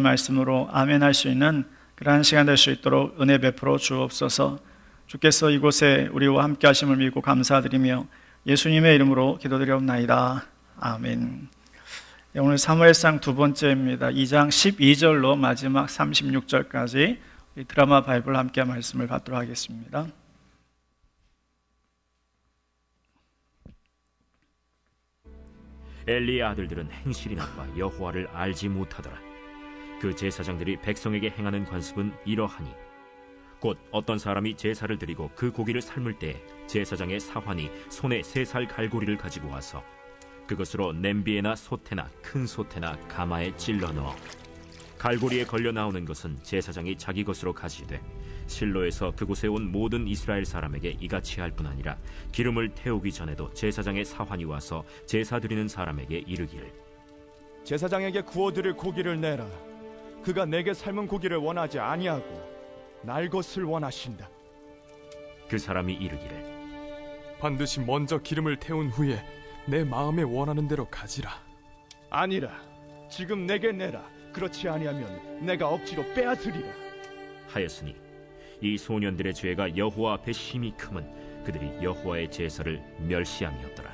말씀으로 아멘할 수 있는 그러한 시간 될 수 있도록 은혜 베풀어 주옵소서. 주께서 이곳에 우리와 함께 하심을 믿고 감사드리며 예수님의 이름으로 기도드리옵나이다. 아멘. 오늘 사무엘상 두 번째입니다. 2장 12절로 마지막 36절까지 드라마 바이블 함께 말씀을 받도록 하겠습니다. 엘리의 아들들은 행실이 나빠 여호와를 알지 못하더라. 그 제사장들이 백성에게 행하는 관습은 이러하니 곧 어떤 사람이 제사를 드리고 그 고기를 삶을 때 제사장의 사환이 손에 3살 갈고리를 가지고 와서 그것으로 냄비에나 솥에나 큰 솥에나 가마에 찔러 넣어 갈고리에 걸려 나오는 것은 제사장이 자기 것으로 가지되 실로에서 그곳에 온 모든 이스라엘 사람에게 이같이 할 뿐 아니라 기름을 태우기 전에도 제사장의 사환이 와서 제사 드리는 사람에게 이르기를 제사장에게 구워드릴 고기를 내라. 그가 내게 삶은 고기를 원하지 아니하고 날 것을 원하신다. 그 사람이 이르기를 반드시 먼저 기름을 태운 후에 내 마음에 원하는 대로 가지라. 아니라 지금 내게 내라. 그렇지 아니하면 내가 억지로 빼앗으리라 하였으니 이 소년들의 죄가 여호와 앞에 심히 크면 그들이 여호와의 제사를 멸시함이었더라.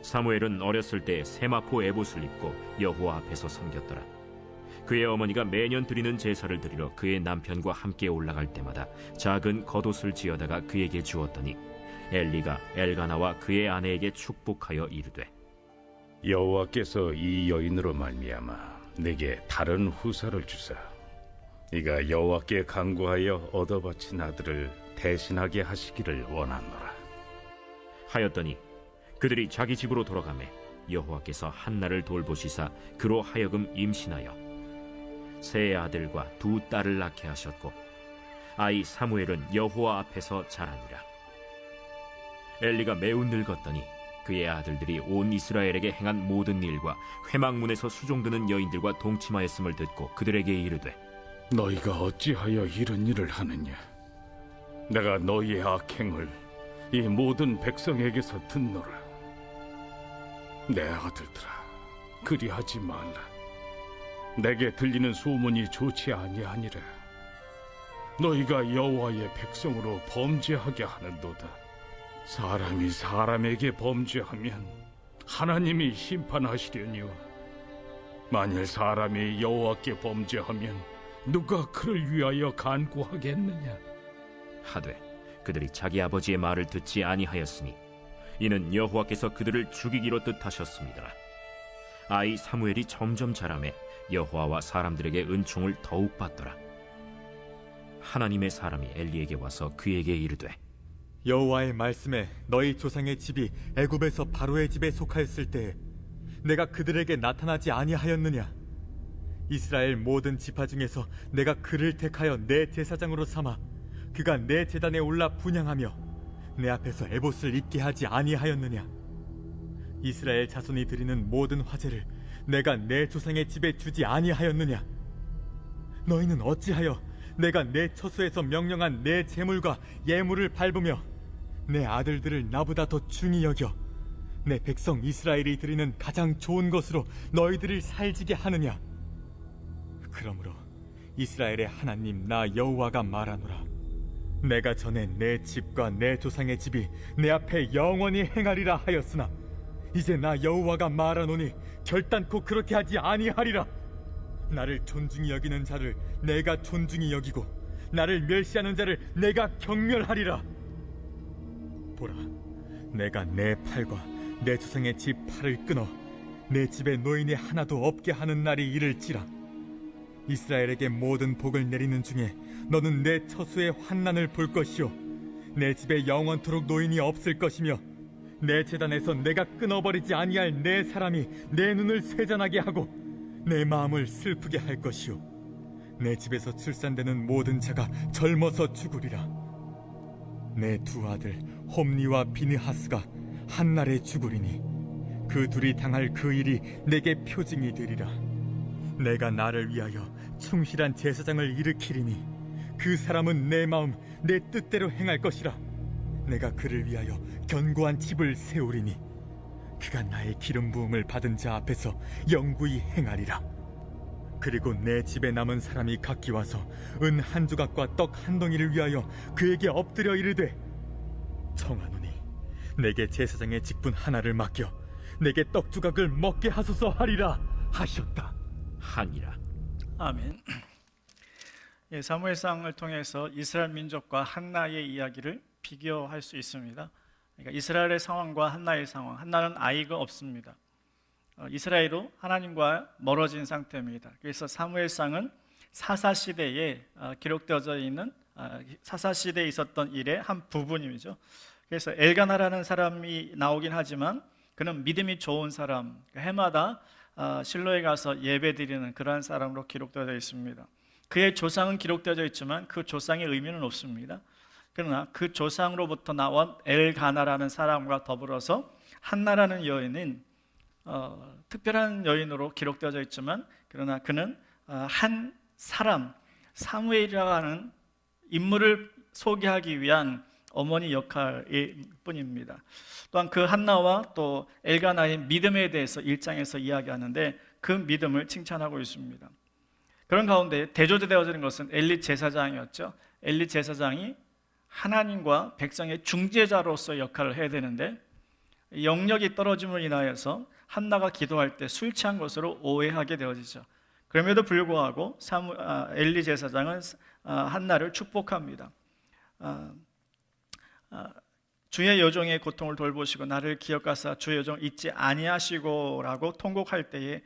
사무엘은 어렸을 때 세마포 에봇을 입고 여호와 앞에서 섬겼더라. 그의 어머니가 매년 드리는 제사를 드리러 그의 남편과 함께 올라갈 때마다 작은 겉옷을 지어다가 그에게 주었더니 엘리가 엘가나와 그의 아내에게 축복하여 이르되 여호와께서 이 여인으로 말미암아 내게 다른 후사를 주사 이가 여호와께 간구하여 얻어바친 아들을 대신하게 하시기를 원하노라 하였더니 그들이 자기 집으로 돌아가매 여호와께서 한나를 돌보시사 그로 하여금 임신하여 세 아들과 두 딸을 낳게 하셨고 아이 사무엘은 여호와 앞에서 자라니라. 엘리가 매우 늙었더니 그의 아들들이 온 이스라엘에게 행한 모든 일과 회막문에서 수종드는 여인들과 동침하였음을 듣고 그들에게 이르되 너희가 어찌하여 이런 일을 하느냐 내가 너희의 악행을 이 모든 백성에게서 듣노라 내 아들들아 그리하지 말라 내게 들리는 소문이 좋지 아니하니라 너희가 여호와의 백성으로 범죄하게 하는도다 사람이 사람에게 범죄하면 하나님이 심판하시려니와 만일 사람이 여호와께 범죄하면 누가 그를 위하여 간구하겠느냐 하되 그들이 자기 아버지의 말을 듣지 아니하였으니 이는 여호와께서 그들을 죽이기로 뜻하셨습니다. 아이 사무엘이 점점 자라매 여호와와 사람들에게 은총을 더욱 받더라. 하나님의 사람이 엘리에게 와서 그에게 이르되 여호와의 말씀에 너희 조상의 집이 애굽에서 바로의 집에 속하였을 때에 내가 그들에게 나타나지 아니하였느냐? 이스라엘 모든 지파 중에서 내가 그를 택하여 내 제사장으로 삼아 그가 내 제단에 올라 분향하며 내 앞에서 에봇을 입게 하지 아니하였느냐? 이스라엘 자손이 드리는 모든 화제를 내가 내 조상의 집에 주지 아니하였느냐? 너희는 어찌하여 내가 내 처소에서 명령한 내 제물과 예물을 밟으며 내 아들들을 나보다 더 중히 여겨 내 백성 이스라엘이 드리는 가장 좋은 것으로 너희들을 살지게 하느냐? 그러므로 이스라엘의 하나님 나 여호와가 말하노라. 내가 전에 내 집과 내 조상의 집이 내 앞에 영원히 행하리라 하였으나 이제 나 여호와가 말하노니 결단코 그렇게 하지 아니하리라. 나를 존중히 여기는 자를 내가 존중히 여기고 나를 멸시하는 자를 내가 경멸하리라. 보라, 내가 내 팔과 내 조상의 집 팔을 끊어 내 집에 노인이 하나도 없게 하는 날이 이를지라. 이스라엘에게 모든 복을 내리는 중에 너는 내 처소의 환난을 볼 것이요 내 집에 영원토록 노인이 없을 것이며 내 제단에서 내가 끊어버리지 아니할 내 사람이 내 눈을 쇠잔하게 하고 내 마음을 슬프게 할 것이요 내 집에서 출산되는 모든 자가 젊어서 죽으리라. 내 두 아들 홈니와 비느하스가 한날에 죽으리니 그 둘이 당할 그 일이 내게 표징이 되리라. 내가 나를 위하여 충실한 제사장을 일으키리니 그 사람은 내 마음 내 뜻대로 행할 것이라. 내가 그를 위하여 견고한 집을 세우리니 그가 나의 기름 부음을 받은 자 앞에서 영구히 행하리라. 그리고 내 집에 남은 사람이 각기 와서 은 한 조각과 떡 한 덩이를 위하여 그에게 엎드려 이르되 청하노니 내게 제사장의 직분 하나를 맡겨 내게 떡 조각을 먹게 하소서 하리라 하셨다. 하니라. 아멘. 예, 사무엘상을 통해서 이스라엘 민족과 한나의 이야기를 비교할 수 있습니다. 그러니까 이스라엘의 상황과 한나의 상황. 한나는 아이가 없습니다. 이스라엘은 하나님과 멀어진 상태입니다. 그래서 사무엘상은 사사시대에 기록되어져 있는 사사시대에 있었던 일의 한 부분이죠. 그래서 엘가나라는 사람이 나오긴 하지만 그는 믿음이 좋은 사람, 해마다 실로에 가서 예배드리는 그러한 사람으로 기록되어져 있습니다. 그의 조상은 기록되어져 있지만 그 조상의 의미는 없습니다. 그러나 그 조상으로부터 나온 엘가나라는 사람과 더불어서 한나라는 여인은 특별한 여인으로 기록되어져 있지만 그러나 그는 한 사람, 사무엘이라고 하는 인물을 소개하기 위한 어머니 역할일 뿐입니다. 또한 그 한나와 또 엘가나의 믿음에 대해서 1장에서 이야기하는데 그 믿음을 칭찬하고 있습니다. 그런 가운데 대조되어지는 것은 엘리 제사장이었죠. 엘리 제사장이 하나님과 백성의 중재자로서 역할을 해야 되는데 영역이 떨어짐으로 인하여서 한나가 기도할 때 술 취한 것으로 오해하게 되어지죠. 그럼에도 불구하고 엘리 제사장은 한나를 축복합니다. 주의 여종의 고통을 돌보시고 나를 기억하사 주의 여종 잊지 아니하시고라고 통곡할 때에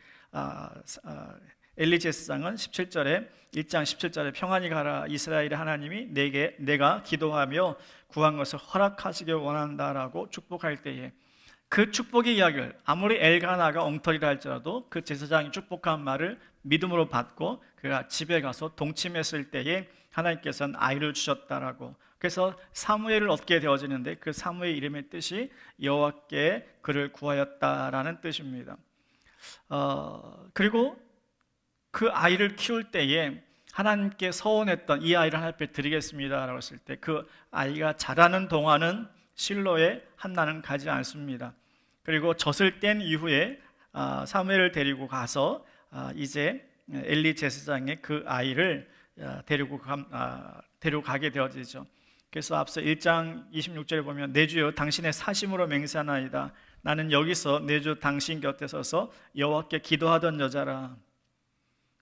엘리 제사장은 17절에 1장 17절에 평안히 가라 이스라엘의 하나님이 내가 기도하며 구한 것을 허락하시길 원한다라고 축복할 때에 그 축복의 이야기를 아무리 엘가나가 엉터리라 할지라도 그 제사장이 축복한 말을 믿음으로 받고 그가 집에 가서 동침했을 때에 하나님께서는 아이를 주셨다라고. 그래서 사무엘을 얻게 되어지는데 그 사무엘 이름의 뜻이 여호와께 그를 구하였다라는 뜻입니다. 그리고 그 아이를 키울 때에 하나님께 서원했던 이 아이를 하나님 앞에 드리겠습니다라고 했을 때 그 아이가 자라는 동안은 실로에 한나는 가지 않습니다. 그리고 젖을 뗀 이후에 사무엘을 데리고 가서 이제 엘리 제사장의 그 아이를 데려가게 되어지죠. 그래서 앞서 1장 26절에 보면 내 주여 당신의 사심으로 맹세하나이다. 나는 여기서 내 주 당신 곁에 서서 여호와께 기도하던 여자라.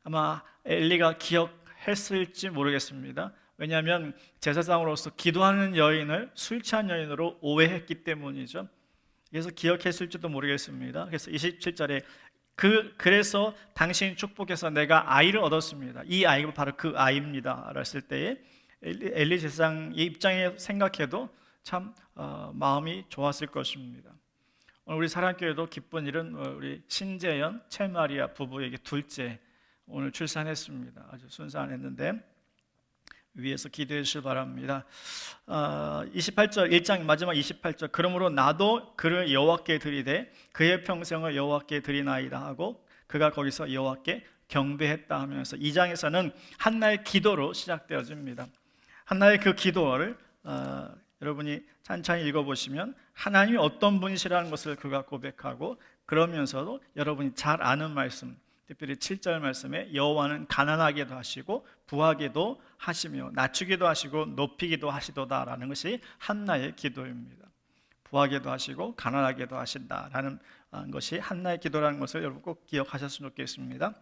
아마 엘리가 기억했을지 모르겠습니다. 왜냐하면 제사장으로서 기도하는 여인을 술 취한 여인으로 오해했기 때문이죠. 그래서 기억했을지도 모르겠습니다. 그래서 27절에 그래서 당신 축복해서 내가 아이를 얻었습니다. 이 아이가 바로 그 아이입니다. 그랬을 때에 엘리 제사장의 입장에 생각해도 참 마음이 좋았을 것입니다. 오늘 우리 사랑교회도 기쁜 일은 우리 신재현, 최마리아 부부에게 둘째 오늘 출산했습니다. 아주 순산했는데 위에서 기도해 주시기 바랍니다. 28절 1장 마지막 28절 그러므로 나도 그를 여호와께 드리되 그의 평생을 여호와께 드리나이다 하고 그가 거기서 여호와께 경배했다 하면서 2장에서는 한나의 기도로 시작되어집니다. 한나의 그 기도를 여러분이 찬찬히 읽어보시면 하나님이 어떤 분이시라는 것을 그가 고백하고 그러면서도 여러분이 잘 아는 말씀 특별히 7절 말씀에 여호와는 가난하게도 하시고 부하게도 하시며 낮추기도 하시고 높이기도 하시도다라는 것이 한나의 기도입니다. 부하게도 하시고 가난하게도 하신다라는 것이 한나의 기도라는 것을 여러분 꼭 기억하셨으면 좋겠습니다.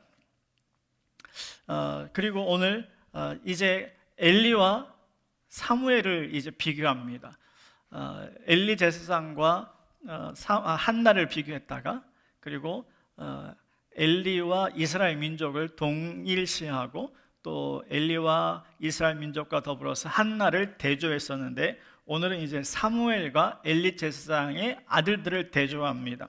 그리고 오늘 이제 엘리와 사무엘을 이제 비교합니다. 엘리 제사장과 한나를 비교했다가 그리고 엘리와 이스라엘 민족을 동일시하고 또 엘리와 이스라엘 민족과 더불어서 한나를 대조했었는데 오늘은 이제 사무엘과 엘리 제사장의 아들들을 대조합니다.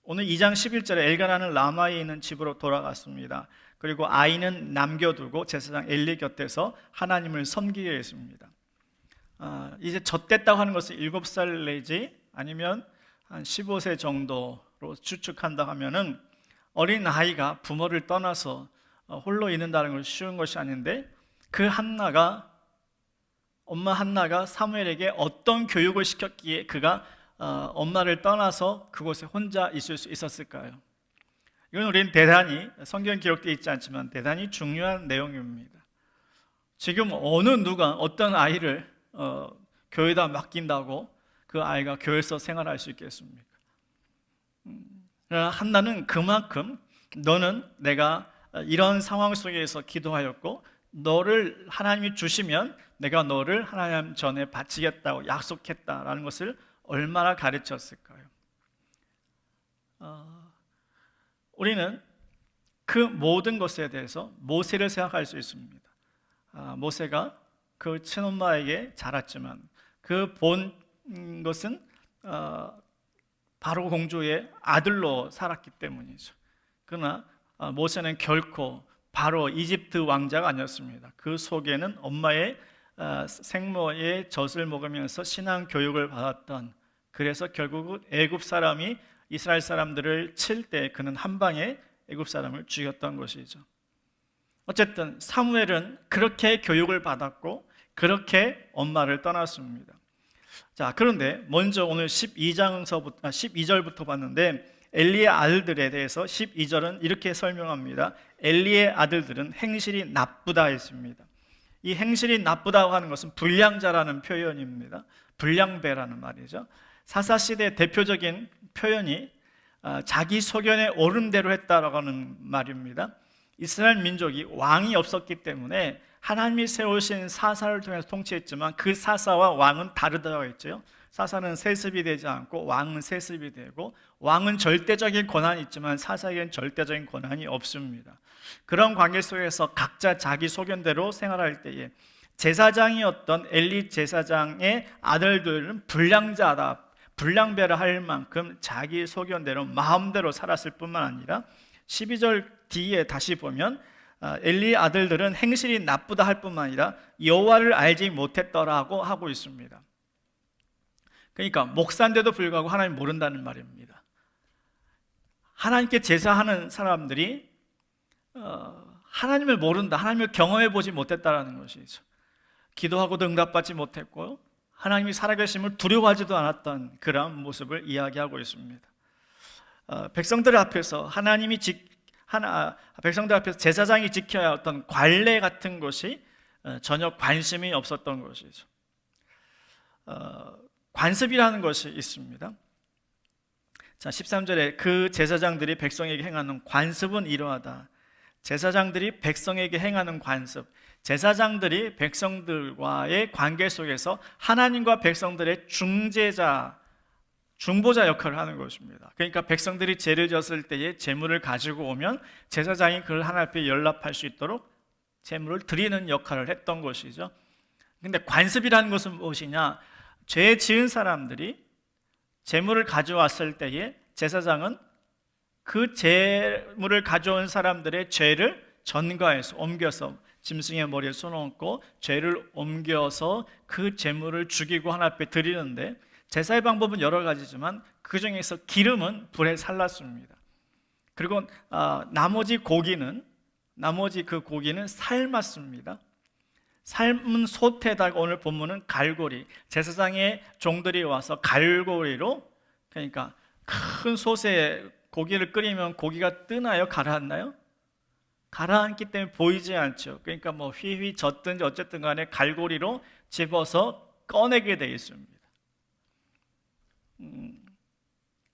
오늘 2장 11절에 엘가나는 라마에 있는 집으로 돌아갔습니다. 그리고 아이는 남겨두고 제사장 엘리 곁에서 하나님을 섬기게 했습니다. 이제 젖됐다고 하는 것은 7살 내지 아니면 한 15세 정도로 추측한다 하면은 어린 아이가 부모를 떠나서 홀로 있는다는 것이 쉬운 것이 아닌데 그 엄마 한나가 사무엘에게 어떤 교육을 시켰기에 그가 엄마를 떠나서 그곳에 혼자 있을 수 있었을까요? 이건 우리는 대단히 성경 기록되어 있지 않지만 대단히 중요한 내용입니다. 지금 어느 누가 어떤 아이를 교회에다 맡긴다고 그 아이가 교회에서 생활할 수 있겠습니까? 한나는 그만큼 너는 내가 이런 상황 속에서 기도하였고 너를 하나님이 주시면 내가 너를 하나님 전에 바치겠다고 약속했다라는 것을 얼마나 가르쳤을까요? 우리는 그 모든 것에 대해서 모세를 생각할 수 있습니다. 모세가 그 친엄마에게 자랐지만 그 본 것은 바로 공주의 아들로 살았기 때문이죠. 그러나 모세는 결코 바로 이집트 왕자가 아니었습니다. 그 속에는 엄마의 생모의 젖을 먹으면서 신앙 교육을 받았던, 그래서 결국은 애굽 사람이 이스라엘 사람들을 칠 때 그는 한 방에 애굽 사람을 죽였던 것이죠. 어쨌든 사무엘은 그렇게 교육을 받았고 그렇게 엄마를 떠났습니다. 자, 그런데 먼저 오늘 12절부터 봤는데 엘리의 아들들에 대해서 12절은 이렇게 설명합니다. 엘리의 아들들은 행실이 나쁘다 했습니다. 이 행실이 나쁘다고 하는 것은 불량자라는 표현입니다. 불량배라는 말이죠. 사사시대의 대표적인 표현이 자기 소견에 오름대로 했다라고 하는 말입니다. 이스라엘 민족이 왕이 없었기 때문에 하나님이 세우신 사사를 통해서 통치했지만 그 사사와 왕은 다르다고 했죠. 사사는 세습이 되지 않고 왕은 세습이 되고, 왕은 절대적인 권한이 있지만 사사에게는 절대적인 권한이 없습니다. 그런 관계 속에서 각자 자기 소견대로 생활할 때에 제사장이었던 엘리 제사장의 아들들은 불량자다, 불량배를 할 만큼 자기 소견대로 마음대로 살았을 뿐만 아니라 12절 뒤에 다시 보면 엘리 아들들은 행실이 나쁘다 할 뿐만 아니라 여호와를 알지 못했더라고 하고 있습니다. 그러니까 목사인데도 불구하고 하나님 모른다는 말입니다. 하나님께 제사하는 사람들이 하나님을 모른다, 하나님을 경험해 보지 못했다라는 것이죠. 기도하고도 응답받지 못했고요, 하나님이 살아계심을 두려워하지도 않았던 그런 모습을 이야기하고 있습니다. 백성들 앞에서 백성들 앞에서 제사장이 지켜야 할 어떤 관례 같은 것이 전혀 관심이 없었던 것이죠. 관습이라는 것이 있습니다. 자, 13절에 그 제사장들이 백성에게 행하는 관습은 이러하다. 제사장들이 백성에게 행하는 관습, 제사장들이 백성들과의 관계 속에서 하나님과 백성들의 중보자 역할을 하는 것입니다. 그러니까 백성들이 죄를 졌을 때에 제물을 가지고 오면 제사장이 그를 하나님 앞에 연락할 수 있도록 제물을 드리는 역할을 했던 것이죠. 근데 관습이라는 것은 무엇이냐? 죄 지은 사람들이 제물을 가져왔을 때에 제사장은 그 제물을 가져온 사람들의 죄를 전가해서 옮겨서 짐승의 머리에 손얹고 죄를 옮겨서 그 제물을 죽이고 하나님 앞에 드리는데, 제사의 방법은 여러 가지지만 그 중에서 기름은 불에 살랐습니다. 그리고 나머지 그 고기는 삶았습니다. 삶은 솥에다가 오늘 본문은 갈고리, 제사장의 종들이 와서 갈고리로, 그러니까 큰 솥에 고기를 끓이면 고기가 뜨나요? 가라앉나요? 가라앉기 때문에 보이지 않죠. 그러니까 뭐 휘휘 젖든지 어쨌든 간에 갈고리로 집어서 꺼내게 되어 있습니다.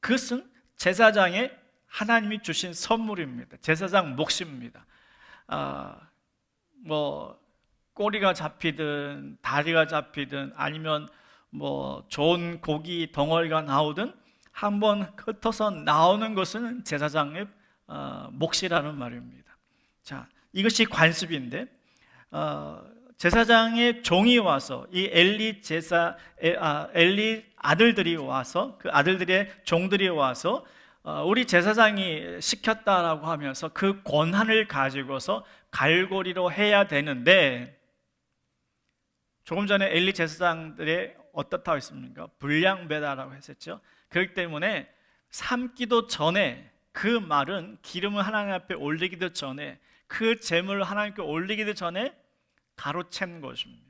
그것은 제사장의 하나님이 주신 선물입니다. 제사장 몫입니다. 뭐 꼬리가 잡히든 다리가 잡히든 아니면 뭐 좋은 고기 덩어리가 나오든 한번 흩어서 나오는 것은 제사장의 몫이라는 말입니다. 자, 이것이 관습인데 제사장의 종이 와서 이 엘리 아들들이 와서, 그 아들들의 종들이 와서 우리 제사장이 시켰다라고 하면서 그 권한을 가지고서 갈고리로 해야 되는데, 조금 전에 엘리 제사장들의 어떻다고 했습니까? 불량배다라고 했었죠. 그렇기 때문에 삶기도 전에, 그 말은 기름을 하나님 앞에 올리기도 전에, 그 제물을 하나님께 올리기도 전에 가로챈 것입니다.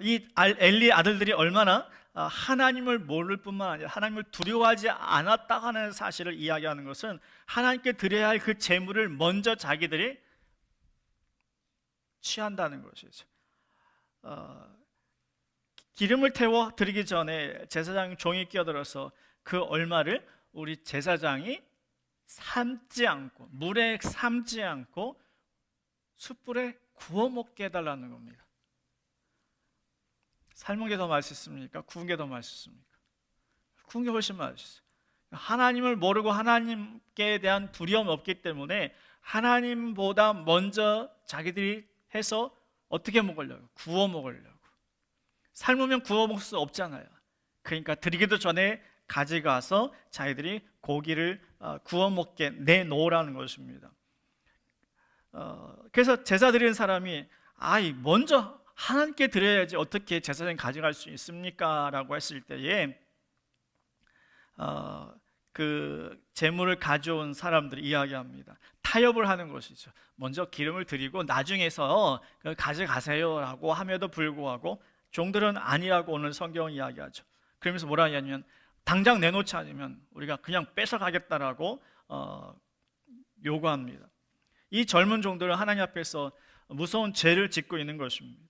이 엘리 아들들이 얼마나 하나님을 모를 뿐만 아니라 하나님을 두려워하지 않았다 하는 사실을 이야기하는 것은 하나님께 드려야 할 그 제물을 먼저 자기들이 취한다는 것이죠. 기름을 태워 드리기 전에 제사장 종이 끼어들어서 그 얼마를 우리 제사장이 삶지 않고 물에 삶지 않고 숯불에 구워 먹게 해달라는 겁니다. 삶은 게 더 맛있습니까? 구운 게 더 맛있습니까? 구운 게 훨씬 맛있어요. 하나님을 모르고 하나님께 대한 두려움이 없기 때문에 하나님보다 먼저 자기들이 해서 어떻게 먹으려고? 구워 먹으려고. 삶으면 구워 먹을 수 없잖아요. 그러니까 드리기도 전에 가져가서 자기들이 고기를 구워 먹게 내놓으라는 것입니다. 그래서 제사 드리는 사람이 먼저 하나님께 드려야지 어떻게 제사장이 가져갈 수 있습니까? 라고 했을 때에 그 제물을 가져온 사람들이 이야기합니다. 타협을 하는 것이죠. 먼저 기름을 드리고 나중에서 가져가세요 라고 함에도 불구하고 종들은 아니라고 오늘 성경은 이야기하죠. 그러면서 뭐라 하냐면 당장 내놓지 않으면 우리가 그냥 뺏어가겠다라고 요구합니다. 이 젊은 종들은 하나님 앞에서 무서운 죄를 짓고 있는 것입니다.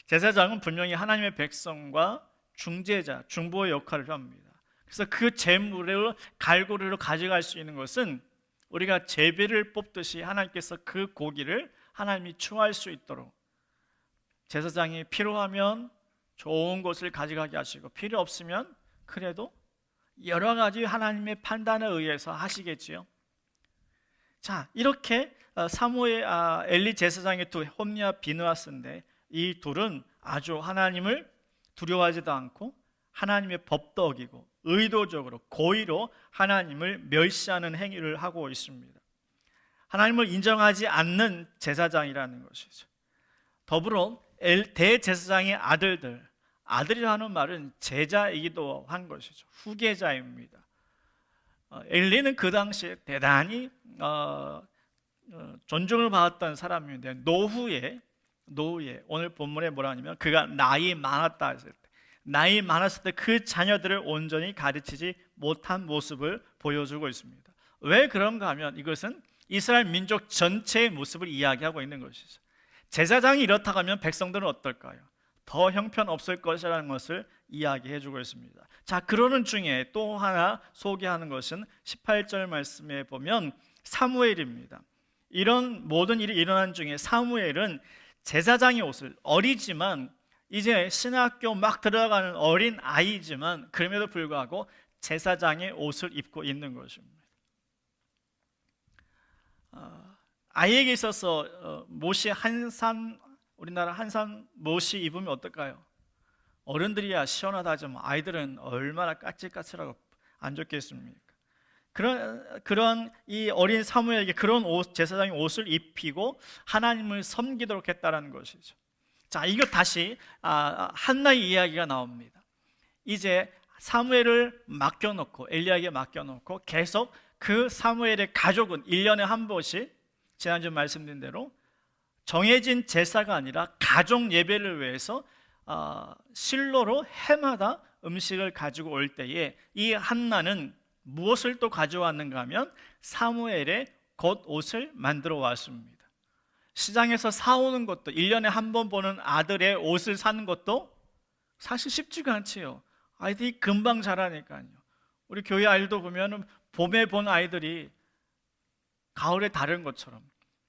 제사장은 분명히 하나님의 백성과 중재자, 중보의 역할을 합니다. 그래서 그 제물을 갈고리로 가져갈 수 있는 것은 우리가 제비를 뽑듯이 하나님께서 그 고기를 하나님이 추할 수 있도록 제사장이 필요하면 좋은 것을 가져가게 하시고 필요 없으면 그래도 여러 가지 하나님의 판단에 의해서 하시겠지요. 자, 이렇게 엘리 제사장의 두 홈리와 비느하스인데 이 둘은 아주 하나님을 두려워하지도 않고 하나님의 법도 어기고 의도적으로 고의로 하나님을 멸시하는 행위를 하고 있습니다. 하나님을 인정하지 않는 제사장이라는 것이죠. 더불어 대제사장의 아들이라 하는 말은 제자이기도 한 것이죠. 후계자입니다. 엘리는 그 당시에 대단히 존중을 받았던 사람인데 노후에 오늘 본문에 뭐라 하냐면 그가 나이 많았다 했을 때 나이 많았을 때 그 자녀들을 온전히 가르치지 못한 모습을 보여주고 있습니다. 왜 그런가 하면 이것은 이스라엘 민족 전체의 모습을 이야기하고 있는 것이죠. 제사장이 이렇다고 하면 백성들은 어떨까요? 더 형편없을 것이라는 것을 이야기해 주고 있습니다. 자, 그러는 중에 또 하나 소개하는 것은 18절 말씀에 보면 사무엘입니다. 이런 모든 일이 일어난 중에 사무엘은 제사장의 옷을 어리지만 이제 신학교 막 들어가는 어린 아이지만 그럼에도 불구하고 제사장의 옷을 입고 있는 것입니다. 아이에게 있어서 못이 우리나라 한산 못이 입으면 어떨까요? 어른들이야 시원하다 하지만 아이들은 얼마나 까칠까칠하고 안 좋겠습니까? 그런 이 어린 사무엘에게 그런 제사장의 옷을 입히고 하나님을 섬기도록 했다는 것이죠. 자, 이거 다시 한나의 이야기가 나옵니다. 이제 사무엘을 맡겨놓고 엘리야에게 맡겨놓고 계속 그 사무엘의 가족은 1년에 한 번씩 지난주 말씀드린 대로 정해진 제사가 아니라 가족 예배를 위해서 실로로 해마다 음식을 가지고 올 때에 이 한나는 무엇을 또 가져왔는가 하면 사무엘의 겉옷을 만들어 왔습니다. 시장에서 사오는 것도 1년에 한 번 보는 아들의 옷을 사는 것도 사실 쉽지가 않지요. 아이들이 금방 자라니까요. 우리 교회 아이들도 보면 봄에 본 아이들이 가을에 다른 것처럼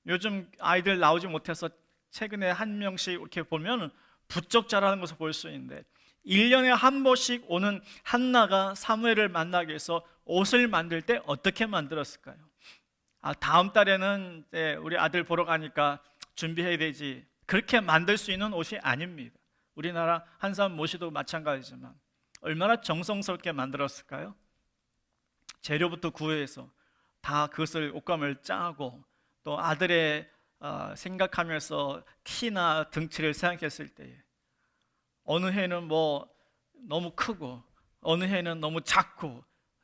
요즘 아이들 나오지 못해서 최근에 한 명씩 이렇게 보면 부쩍 자라는 것을 볼 수 있는데 1년에 한 번씩 오는 한나가 사무엘을 만나기 위해서 옷을 만들 때 어떻게 만들었을까요? 다음 달에는 우리 아들 보러 가니까 준비해야 되지. 그렇게 만들 수 있는 옷이 아닙니다. 우리나라 한산 모시도 마찬가지지만 얼마나 정성스럽게 만들었을까요? 재료부터 구해서 다 그것을 옷감을 짜고 또 아들의 생각하면서 키나 등치를 생각했을 때에 어느 해는 뭐 너무 크고 어느 해는 너무 작고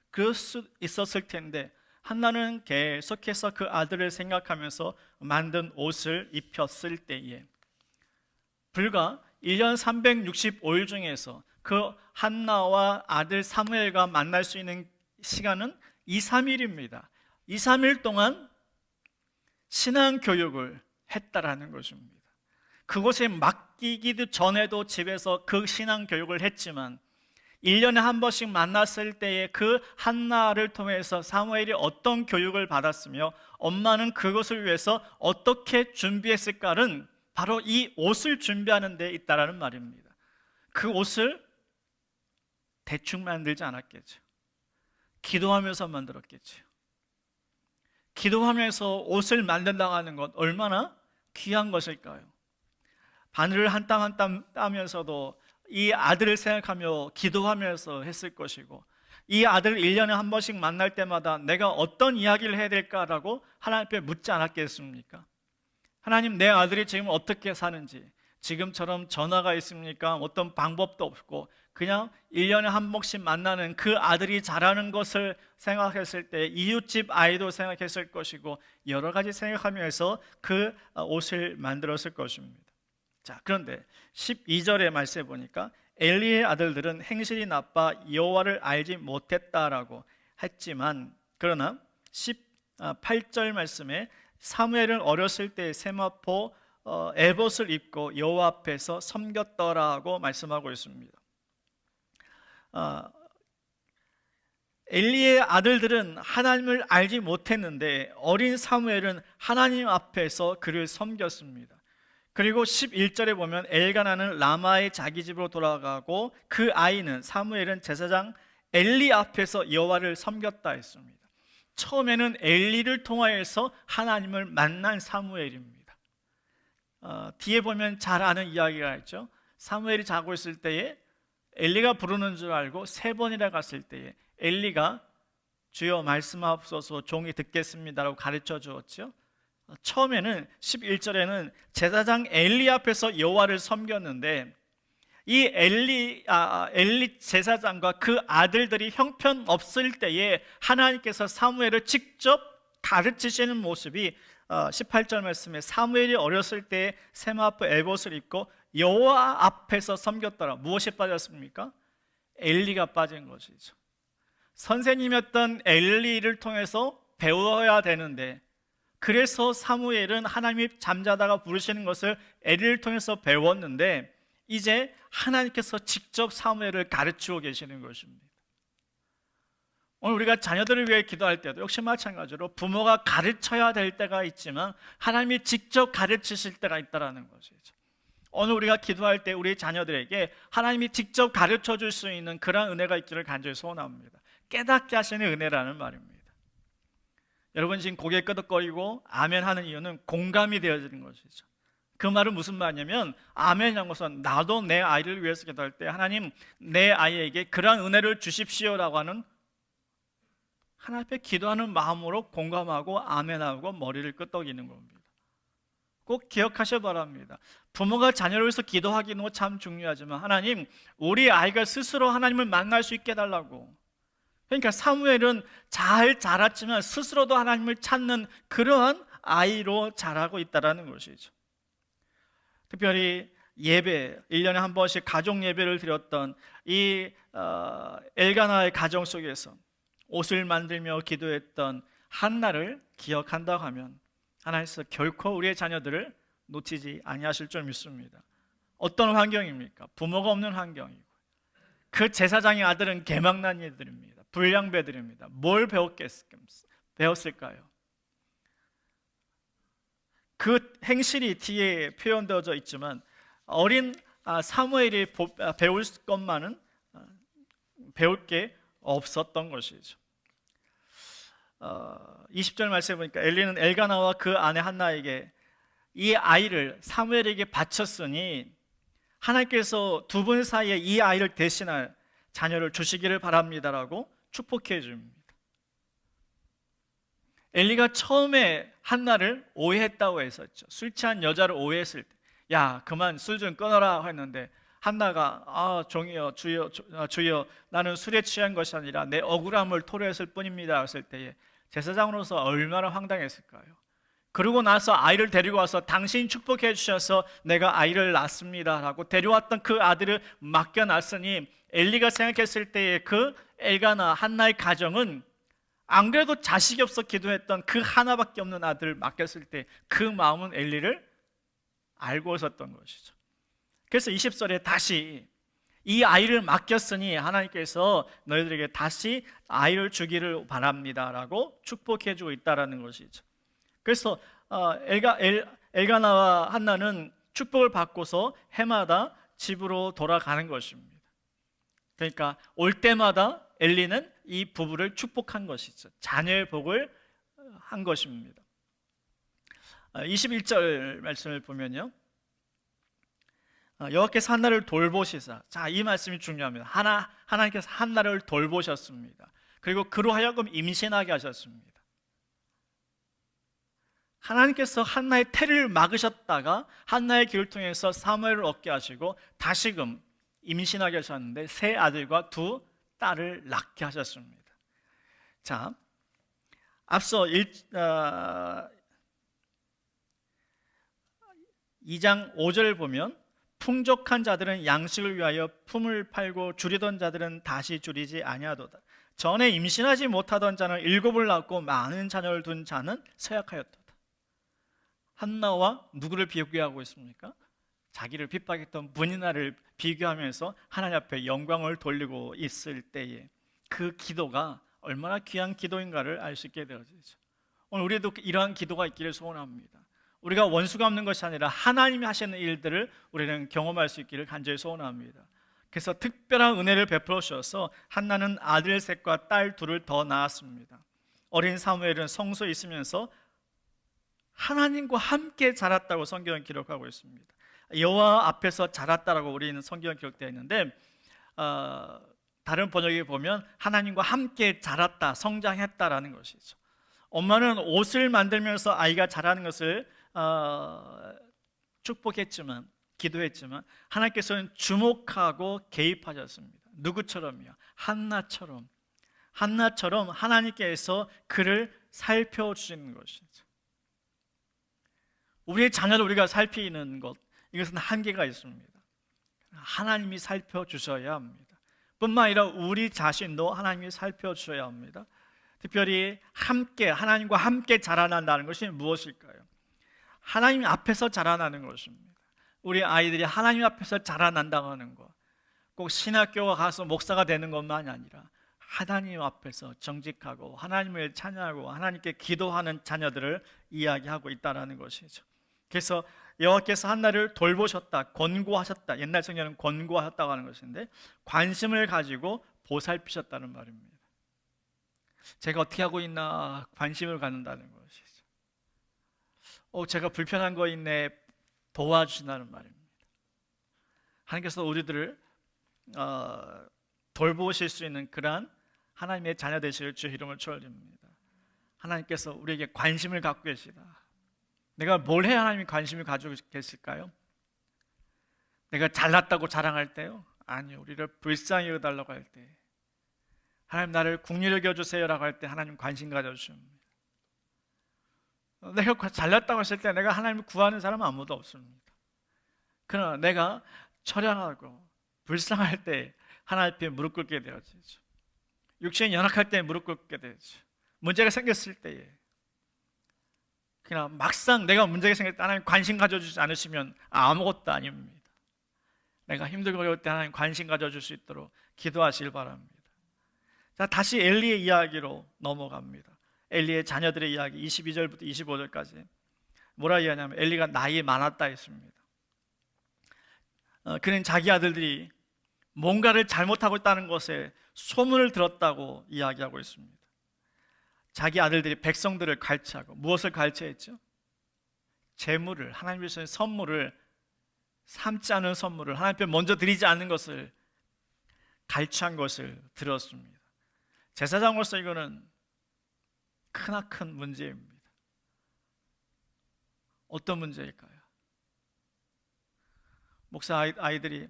그럴 수 있었을 텐데 한나는 계속해서 그 아들을 생각하면서 만든 옷을 입혔을 때에 불과 1년 365일 중에서 그 한나와 아들 사무엘과 만날 수 있는 시간은 2, 3일입니다. 2, 3일 동안 신앙 교육을 했다라는 것입니다. 그곳에 맡기기도 전에도 집에서 그 신앙 교육을 했지만 1년에 한 번씩 만났을 때에 그 한나를 통해서 사무엘이 어떤 교육을 받았으며 엄마는 그것을 위해서 어떻게 준비했을까는 바로 이 옷을 준비하는 데 있다라는 말입니다. 그 옷을 대충 만들지 않았겠죠. 기도하면서 만들었겠죠. 기도하면서 옷을 만든다고 하는 것 얼마나 귀한 것일까요? 바늘을 한 땀 한 땀 따면서도 이 아들을 생각하며 기도하면서 했을 것이고, 이 아들을 1년에 한 번씩 만날 때마다 내가 어떤 이야기를 해야 될까라고 하나님 앞에 묻지 않았겠습니까? 하나님, 내 아들이 지금 어떻게 사는지, 지금처럼 전화가 있습니까? 어떤 방법도 없고 그냥 1년에 한 번씩 만나는 그 아들이 자라는 것을 생각했을 때 이웃집 아이도 생각했을 것이고 여러 가지 생각하면서 그 옷을 만들었을 것입니다. 자, 그런데 12절의 말씀에 보니까 엘리의 아들들은 행실이 나빠 여호와를 알지 못했다라고 했지만, 그러나 18절 말씀에 사무엘은 어렸을 때 세마포 에봇을 입고 여호와 앞에서 섬겼더라고 말씀하고 있습니다. 엘리의 아들들은 하나님을 알지 못했는데 어린 사무엘은 하나님 앞에서 그를 섬겼습니다. 그리고 11절에 보면 엘가나는 라마의 자기 집으로 돌아가고 그 아이는 사무엘은 제사장 엘리 앞에서 여호와를 섬겼다 했습니다. 처음에는 엘리를 통하여서 하나님을 만난 사무엘입니다. 뒤에 보면 잘 아는 이야기가 있죠. 사무엘이 자고 있을 때에 엘리가 부르는 줄 알고 3번이나 갔을 때에 엘리가 주여 말씀하옵소서 종이 듣겠습니다라고 가르쳐 주었죠. 처음에는 11절에는 제사장 엘리 앞에서 여호와를 섬겼는데 이 엘리 제사장과 그 아들들이 형편없을 때에 하나님께서 사무엘을 직접 가르치시는 모습이 18절 말씀에 사무엘이 어렸을 때 세마포 에봇을 입고 여호와 앞에서 섬겼더라. 무엇이 빠졌습니까? 엘리가 빠진 것이죠. 선생님이었던 엘리를 통해서 배워야 되는데, 그래서 사무엘은 하나님이 잠자다가 부르시는 것을 엘리를 통해서 배웠는데 이제 하나님께서 직접 사무엘을 가르치고 계시는 것입니다. 오늘 우리가 자녀들을 위해 기도할 때도 역시 마찬가지로 부모가 가르쳐야 될 때가 있지만 하나님이 직접 가르치실 때가 있다는 것이죠. 오늘 우리가 기도할 때 우리 자녀들에게 하나님이 직접 가르쳐 줄 수 있는 그런 은혜가 있기를 간절히 소원합니다. 깨닫게 하시는 은혜라는 말입니다. 여러분 지금 고개 끄덕거리고 아멘 하는 이유는 공감이 되어지는 것이죠. 그 말은 무슨 말이냐면 아멘이라는 것은 나도 내 아이를 위해서 기도할 때 하나님 내 아이에게 그러한 은혜를 주십시오라고 하는 하나님 앞에 기도하는 마음으로 공감하고 아멘하고 머리를 끄덕이는 겁니다. 꼭 기억하셔야 바랍니다. 부모가 자녀를 위해서 기도하기는 참 중요하지만 하나님 우리 아이가 스스로 하나님을 만날 수 있게 해달라고. 그러니까 사무엘은 잘 자랐지만 스스로도 하나님을 찾는 그러한 아이로 자라고 있다는 것이죠. 특별히 예배, 1년에 한 번씩 가족 예배를 드렸던 이 엘가나의 가정 속에서 옷을 만들며 기도했던 한나를 기억한다고 하면 하나님께서 결코 우리의 자녀들을 놓치지 아니하실 줄 믿습니다. 어떤 환경입니까? 부모가 없는 환경이고 그 제사장의 아들은 개망난 이들입니다. 불량배들입니다. 뭘 배웠을까요? 그 행실이 뒤에 표현되어져 있지만 어린 사무엘이 배울 것만은 배울 게 없었던 것이죠. 20절 말씀해 보니까 엘리는 엘가나와 그 아내 한나에게 이 아이를 사무엘에게 바쳤으니 하나님께서 두 분 사이에 이 아이를 대신할 자녀를 주시기를 바랍니다라고 축복해 줍니다. 엘리가 처음에 한나를 오해했다고 했었죠. 술 취한 여자를 오해했을 때 야 그만 술 좀 끊어라 했는데 한나가 종이여 주여 나는 술에 취한 것이 아니라 내 억울함을 토로했을 뿐입니다 했을 때에 제사장으로서 얼마나 황당했을까요? 그러고 나서 아이를 데리고 와서 당신이 축복해 주셔서 내가 아이를 낳습니다 라고 데려왔던 그 아들을 맡겨놨으니 엘리가 생각했을 때에 그 엘가나 한나의 가정은 안 그래도 자식이 없어 기도했던 그 하나밖에 없는 아들을 맡겼을 때 그 마음은 엘리를 알고 있었던 것이죠. 그래서 20절에 다시 이 아이를 맡겼으니 하나님께서 너희들에게 다시 아이를 주기를 바랍니다 라고 축복해 주고 있다는 것이죠. 그래서 엘가나와 한나는 축복을 받고서 해마다 집으로 돌아가는 것입니다. 그러니까 올 때마다 엘리는 이 부부를 축복한 것이죠. 자녀의 복을 한 것입니다. 21절 말씀을 보면요, 여호와께서 한나를 돌보시사. 자, 이 말씀이 중요합니다. 하나님께서 한나를 돌보셨습니다. 그리고 그로 하여금 임신하게 하셨습니다. 하나님께서 한나의 태를 막으셨다가 한나의 길을 통해서 사무엘을 얻게 하시고 다시금 임신하게 하셨는데 세 아들과 두 딸을 낳게 하셨습니다. 자, 앞서 2장 5절을 보면 풍족한 자들은 양식을 위하여 품을 팔고 줄이던 자들은 다시 줄이지 아니하도다. 전에 임신하지 못하던 자는 7을 낳고 많은 자녀를 둔 자는 쇠약하였도다. 한나와 누구를 비교하고 있습니까? 자기를 핍박했던 문이나를 비교하면서 하나님 앞에 영광을 돌리고 있을 때에 그 기도가 얼마나 귀한 기도인가를 알 수 있게 되어지죠. 오늘 우리도 이러한 기도가 있기를 소원합니다. 우리가 원수가 없는 것이 아니라 하나님이 하시는 일들을 우리는 경험할 수 있기를 간절히 소원합니다. 그래서 특별한 은혜를 베풀어 주셔서 한나는 아들 셋과 딸 둘을 더 낳았습니다. 어린 사무엘은 성소에 있으면서 하나님과 함께 자랐다고 성경은 기록하고 있습니다. 여호와 앞에서 자랐다라고 우리는 성경에 기록되어 있는데 다른 번역에 보면 하나님과 함께 자랐다, 성장했다라는 것이죠. 엄마는 옷을 만들면서 아이가 자라는 것을 축복했지만, 기도했지만 하나님께서는 주목하고 개입하셨습니다. 누구처럼요? 한나처럼 하나님께서 그를 살펴주시는 것이죠. 우리의 자녀를 우리가 살피는 것, 이것은 한계가 있습니다. 하나님이 살펴주셔야 합니다. 뿐만 아니라 우리 자신도 하나님이 살펴주셔야 합니다. 특별히 하나님과 함께 자라난다는 것이 무엇일까요? 하나님 앞에서 자라나는 것입니다. 우리 아이들이 하나님 앞에서 자라난다고 하는 것, 꼭 신학교가 가서 목사가 되는 것만이 아니라 하나님 앞에서 정직하고 하나님을 찬양하고 하나님께 기도하는 자녀들을 이야기하고 있다는 것이죠. 그래서 여호와께서 한나를 돌보셨다, 권고하셨다. 옛날 성경에는 권고하셨다고 하는 것인데 관심을 가지고 보살피셨다는 말입니다. 제가 어떻게 하고 있나 관심을 갖는다는 것이죠. 제가 불편한 거 있네, 도와주신다는 말입니다. 하나님께서 우리들을 돌보실 수 있는 그러한 하나님의 자녀 되실 주 이름을 축원드립니다. 하나님께서 우리에게 관심을 갖고 계시다. 내가 뭘 해야 하나님이 관심을 가지고 계실까요? 내가 잘났다고 자랑할 때요? 아니요. 우리를 불쌍히 여겨달라고 할 때, 하나님 나를 긍휼히 여겨주세요라고 할 때 하나님 관심 가져주십니다. 내가 잘났다고 했을 때 내가 하나님을 구하는 사람은 아무도 없습니다. 그러나 내가 처량하고 불쌍할 때 하나님 앞에 무릎 꿇게 되어지죠. 육신이 연약할 때 무릎 꿇게 되죠. 문제가 생겼을 때에, 그러나 막상 내가 문제가 생길 때 하나님 관심 가져주지 않으시면 아무것도 아닙니다. 내가 힘들고 어려울 때 하나님 관심 가져줄 수 있도록 기도하시길 바랍니다. 자, 다시 엘리의 이야기로 넘어갑니다. 엘리의 자녀들의 이야기 22절부터 25절까지 뭐라 이야기하냐면 엘리가 나이 많았다 했습니다. 그는 자기 아들들이 뭔가를 잘못하고 있다는 것에 소문을 들었다고 이야기하고 있습니다. 자기 아들들이 백성들을 갈취하고 무엇을 갈취했죠? 재물을, 하나님 주신 선물을, 삼지 않은 선물을, 하나님 앞에 먼저 드리지 않는 것을 갈취한 것을 들었습니다. 제사장으로서 이거는 크나큰 문제입니다. 어떤 문제일까요? 목사 아이들이,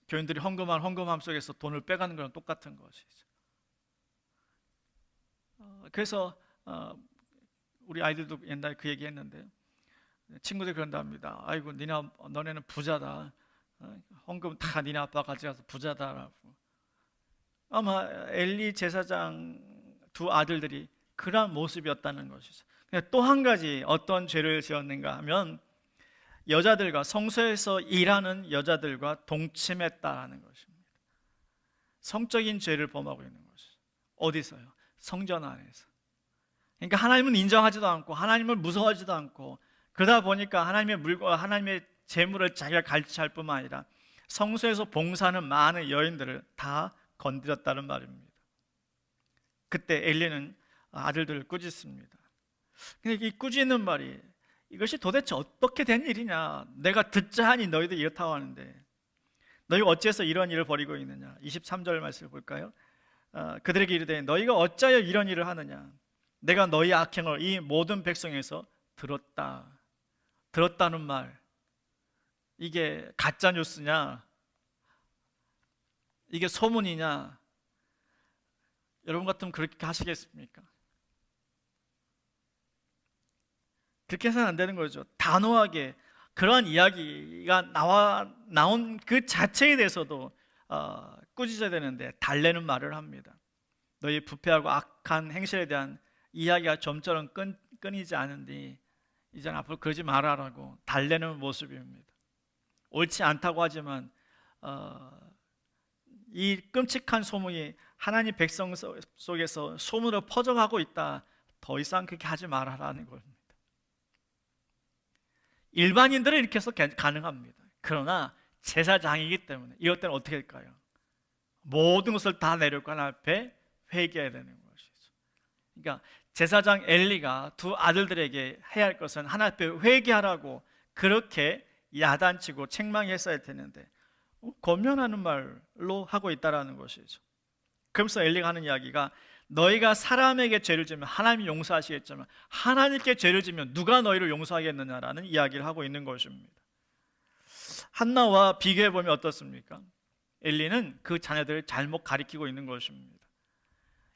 교인들이 헌금함 속에서 돈을 빼가는 거랑 똑같은 것이죠. 그래서 우리 아이들도 옛날에 그 얘기 했는데, 친구들이 그런답니다. 아이고, 너네는 부자다. 헌금 다 니네 아빠 가져가서 부자다라고. 아마 엘리 제사장 두 아들들이 그러한 모습이었다는 것이죠. 또 한 가지 어떤 죄를 지었는가 하면, 여자들과, 성소에서 일하는 여자들과 동침했다는 것입니다. 성적인 죄를 범하고 있는 것이죠. 어디서요? 성전 안에서. 그러니까 하나님은 인정하지도 않고 하나님을 무서워하지도 않고, 그러다 보니까 하나님의 재물을 자기가 갈취할 뿐만 아니라 성소에서 봉사하는 많은 여인들을 다 건드렸다는 말입니다. 그때 엘리는 아들들을 꾸짖습니다. 근데 이 꾸짖는 말이, 이것이 도대체 어떻게 된 일이냐, 내가 듣자 하니 너희들 이렇다고 하는데 너희가 어찌해서 이런 일을 벌이고 있느냐. 23절 말씀을 볼까요? 그들에게 이르되 너희가 어찌하여 이런 일을 하느냐, 내가 너희 악행을 이 모든 백성에서 들었다는 말, 이게 가짜 뉴스냐, 이게 소문이냐? 여러분 같으면 그렇게 하시겠습니까? 그렇게 해서는 안 되는 거죠. 단호하게 그러한 이야기가 나온 그 자체에 대해서도 꾸짖어야 되는데 달래는 말을 합니다. 너희 부패하고 악한 행실에 대한 이야기가 좀처럼 끊이지 않은데 이제 앞으로 그러지 말아라고 달래는 모습입니다. 옳지 않다고 하지만 이 끔찍한 소문이 하나님 백성 속에서 소문으로 퍼져가고 있다. 더 이상 그렇게 하지 말아라는 겁니다. 일반인들은 이렇게 해서 가능합니다. 그러나 제사장이기 때문에 이럴 때는 어떻게 할까요? 모든 것을 다 내려놓고 하나님 앞에 회개해야 되는 것이죠. 그러니까 제사장 엘리가 두 아들들에게 해야 할 것은 하나님 앞에 회개하라고 그렇게 야단치고 책망했어야 되는데 권면하는 말로 하고 있다는 것이죠. 그러면서 엘리가 하는 이야기가, 너희가 사람에게 죄를 지면 하나님이 용서하시겠지만 하나님께 죄를 지면 누가 너희를 용서하겠느냐라는 이야기를 하고 있는 것입니다. 한나와 비교해 보면 어떻습니까? 엘리는 그 자녀들을 잘못 가리키고 있는 것입니다.